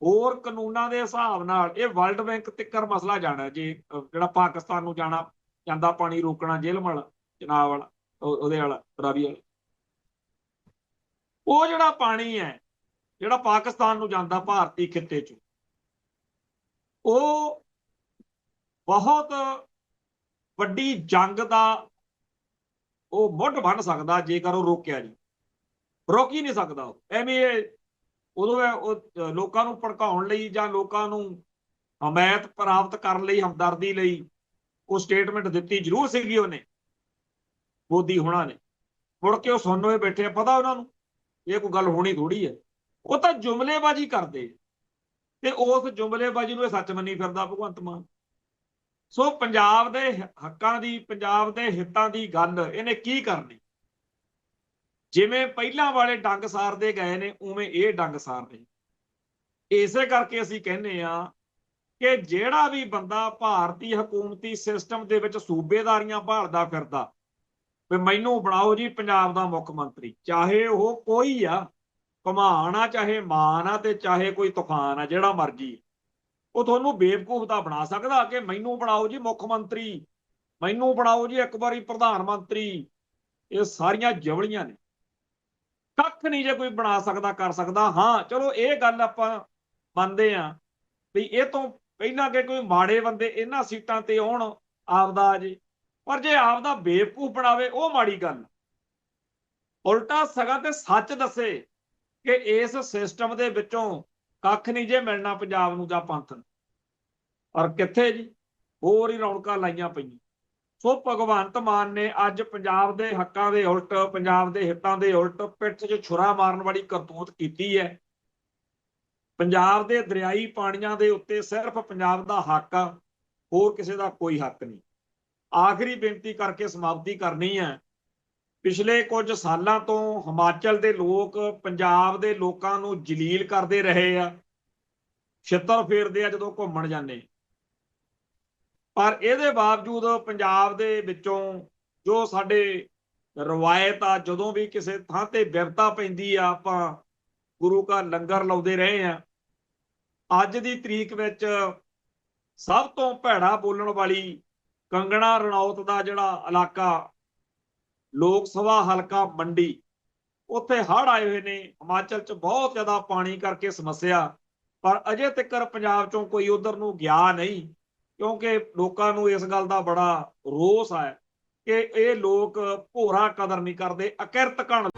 ਹੋਰ ਕਾਨੂੰਨਾਂ ਦੇ ਹਿਸਾਬ ਨਾਲ ਇਹ ਵਰਲਡ ਬੈਂਕ ਤੱਕਰ ਮਸਲਾ ਜਾਣਾ। ਜੇ ਜਿਹੜਾ ਪਾਕਿਸਤਾਨ ਨੂੰ ਜਾਣਾ ਜਾਂਦਾ ਪਾਣੀ ਰੋਕਣਾ, ਜੇਲ੍ਹ ਵਾਲਾ ਜਨਾਬ ਵਾਲਾ ਉਹਦੇ ਵਾਲਾ ਰਾਵੀ ਵਾਲਾ, ਉਹ ਜਿਹੜਾ ਪਾਣੀ ਹੈ ਜਿਹੜਾ ਪਾਕਿਸਤਾਨ ਨੂੰ ਜਾਂਦਾ ਭਾਰਤੀ ਖਿੱਤੇ 'ਚ, ਉਹ ਬਹੁਤ ਵੱਡੀ ਜੰਗ ਦਾ ਉਹ ਮੁੱਢ ਬਣ ਸਕਦਾ ਜੇਕਰ ਉਹ ਰੋਕਿਆ ਜੀ। ਰੋਕ ਹੀ ਨਹੀਂ ਸਕਦਾ ਉਹ। ਐਵੇਂ ਉਦੋਂ ਲੋਕਾਂ ਨੂੰ ਭੜਕਾਉਣ ਲਈ ਜਾਂ ਲੋਕਾਂ ਨੂੰ ਹਮਾਇਤ ਪ੍ਰਾਪਤ ਕਰਨ ਲਈ, ਹਮਦਰਦੀ ਲਈ ਉਹ ਸਟੇਟਮੈਂਟ ਦਿੱਤੀ ਜ਼ਰੂਰ ਸੀਗੀ ਉਹਨੇ, ਮੋਦੀ ਹੋਣਾ ਨੇ। ਮੁੜ ਕੇ ਉਹ ਸੁਣ ਹੋਏ ਬੈਠੇ ਆ, ਪਤਾ ਉਹਨਾਂ ਨੂੰ ਇਹ ਕੋਈ ਗੱਲ ਹੋਣੀ ਥੋੜੀ ਹੈ। ਉਹ ਤਾਂ ਜੁਮਲੇਬਾਜ਼ੀ ਕਰਦੇ ਤੇ ਉਸ ਜੁਮਲੇਬਾਜ਼ੀ ਨੂੰ ਇਹ ਸੱਚ ਮੰਨੀ ਫਿਰਦਾ ਭਗਵੰਤ ਮਾਨ। ਸੋ ਪੰਜਾਬ ਦੇ ਹੱਕਾਂ ਦੀ, ਪੰਜਾਬ ਦੇ ਹਿੱਤਾਂ ਦੀ ਗੱਲ ਇਹਨੇ ਕੀ ਕਰਨੀ। ਜਿਵੇਂ ਪਹਿਲਾਂ ਵਾਲੇ ਡੰਗ ਸਾਰਦੇ ਗਏ ਨੇ ਉਵੇਂ ਇਹ ਡੰਗ ਸਾਰਦੇ। ਇਸੇ ਕਰਕੇ ਅਸੀਂ ਕਹਿੰਦੇ ਆ ਕਿ ਜਿਹੜਾ ਵੀ ਬੰਦਾ ਭਾਰਤੀ ਹਕੂਮਤੀ ਸਿਸਟਮ ਦੇ ਵਿੱਚ ਸੂਬੇਦਾਰੀਆਂ ਭਾਲਦਾ ਫਿਰਦਾ ਵੀ ਮੈਨੂੰ ਬਣਾਓ ਜੀ ਪੰਜਾਬ ਦਾ ਮੁੱਖ ਮੰਤਰੀ, ਚਾਹੇ ਉਹ ਕੋਈ ਆ, ਘਮਾਣ ਆ ਚਾਹੇ ਮਾਨ ਆ ਤੇ ਚਾਹੇ ਕੋਈ ਤੂਫਾਨ ਆ, ਜਿਹੜਾ ਮਰਜੀ, ਉਹ ਤੁਹਾਨੂੰ ਬੇਵਕੂਫ ਤਾਂ ਬਣਾ ਸਕਦਾ ਕਿ ਮੈਨੂੰ ਬਣਾਓ ਜੀ ਮੁੱਖ ਮੰਤਰੀ, ਮੈਨੂੰ ਬਣਾਓ ਜੀ ਇੱਕ ਵਾਰੀ ਪ੍ਰਧਾਨ ਮੰਤਰੀ। ਇਹ ਸਾਰੀਆਂ ਜਵਲੀਆਂ ਨੇ, ਕੱਖ ਨਹੀਂ ਜੇ ਕੋਈ ਬਣਾ ਸਕਦਾ ਕਰ ਸਕਦਾ। ਹਾਂ ਚਲੋ ਇਹ ਗੱਲ ਆਪਾਂ ਮੰਨਦੇ ਆ ਵੀ ਇਹ ਤੋਂ ਪਹਿਲਾਂ ਕਿ ਕੋਈ ਮਾੜੇ ਬੰਦੇ ਇਹਨਾਂ ਸੀਟਾਂ ਤੇ ਆਉਣ ਆਪਦਾ ਆ ਜੇ, ਪਰ ਜੇ ਆਪਦਾ ਬੇਵਕੂਫ ਬਣਾਵੇ ਉਹ ਮਾੜੀ ਗੱਲ। ਉਲਟਾ ਸਗਾ ਤੇ ਸੱਚ ਦੱਸੇ ਕਿ ਇਸ ਸਿਸਟਮ ਦੇ ਵਿੱਚੋਂ ਕੱਖ ਨਹੀਂ ਜੇ ਮਿਲਣਾ ਪੰਜਾਬ ਨੂੰ ਜਾਂ ਪੰਥ ਨੂੰ। ਔਰ ਕਿੱਥੇ ਜੀ, ਹੋਰ ਹੀ ਰੌਣਕਾਂ ਲਾਈਆਂ ਪਈਆਂ। ਸੋ ਭਗਵੰਤ ਮਾਨ ਨੇ ਅੱਜ ਪੰਜਾਬ ਦੇ ਹੱਕਾਂ ਦੇ ਉਲਟ, ਪੰਜਾਬ ਦੇ ਹਿੱਤਾਂ ਦੇ ਉਲਟ ਪਿੱਠ 'ਚ ਛੁਰਾ ਮਾਰਨ ਵਾਲੀ ਕਰਤੂਤ ਕੀਤੀ ਹੈ। ਪੰਜਾਬ ਦੇ ਦਰਿਆਈ ਪਾਣੀਆਂ ਦੇ ਉੱਤੇ ਸਿਰਫ ਪੰਜਾਬ ਦਾ ਹੱਕ ਆ, ਹੋਰ ਕਿਸੇ ਦਾ ਕੋਈ ਹੱਕ ਨਹੀਂ। ਆਖਰੀ ਬੇਨਤੀ ਕਰਕੇ ਸਮਾਪਤੀ ਕਰਨੀ ਹੈ। ਪਿਛਲੇ ਕੁਝ ਸਾਲਾਂ ਤੋਂ ਹਿਮਾਚਲ ਦੇ ਲੋਕ ਪੰਜਾਬ ਦੇ ਲੋਕਾਂ ਨੂੰ ਜਲੀਲ ਕਰਦੇ ਰਹੇ ਆ, ਛਿੱਤਰ ਫੇਰਦੇ ਆ ਜਦੋਂ ਘੁੰਮਣ ਜਾਂਦੇ। ਪਰ ਇਹਦੇ ਬਾਵਜੂਦ ਪੰਜਾਬ ਦੇ ਵਿੱਚੋਂ ਜੋ ਸਾਡੇ ਰਵਾਇਤ ਆ, ਜਦੋਂ ਵੀ ਕਿਸੇ ਥਾਂ ਤੇ ਬਿਪਤਾ ਪੈਂਦੀ ਆ ਆਪਾਂ ਗੁਰੂ ਘਰ ਲੰਗਰ ਲਾਉਂਦੇ ਰਹੇ ਆ। ਅੱਜ ਦੀ ਤਰੀਕ ਵਿੱਚ ਸਭ ਤੋਂ ਭੈੜਾ ਬੋਲਣ ਵਾਲੀ ਕੰਗਣਾ ਰਣੌਤ ਦਾ ਜਿਹੜਾ ਇਲਾਕਾ, ਲੋਕ ਸਭਾ ਹਲਕਾ ਮੰਡੀ, ਉੱਥੇ ਹੜ੍ਹ ਆਏ ਹੋਏ ਨੇ। ਹਿਮਾਚਲ 'ਚ ਬਹੁਤ ਜ਼ਿਆਦਾ ਪਾਣੀ ਕਰਕੇ ਸਮੱਸਿਆ, ਪਰ ਅਜੇ ਤੱਕ ਪੰਜਾਬ 'ਚੋਂ ਕੋਈ ਉਧਰ ਨੂੰ ਗਿਆ ਨਹੀਂ, ਕਿਉਂਕਿ ਲੋਕਾਂ ਨੂੰ ਇਸ ਗੱਲ ਦਾ ਬੜਾ ਰੋਸ ਹੈ ਕਿ ਇਹ ਲੋਕ ਭੋਰਾ ਕਦਰ ਨਹੀਂ ਕਰਦੇ, ਅਕਿਰਤ ਘਣ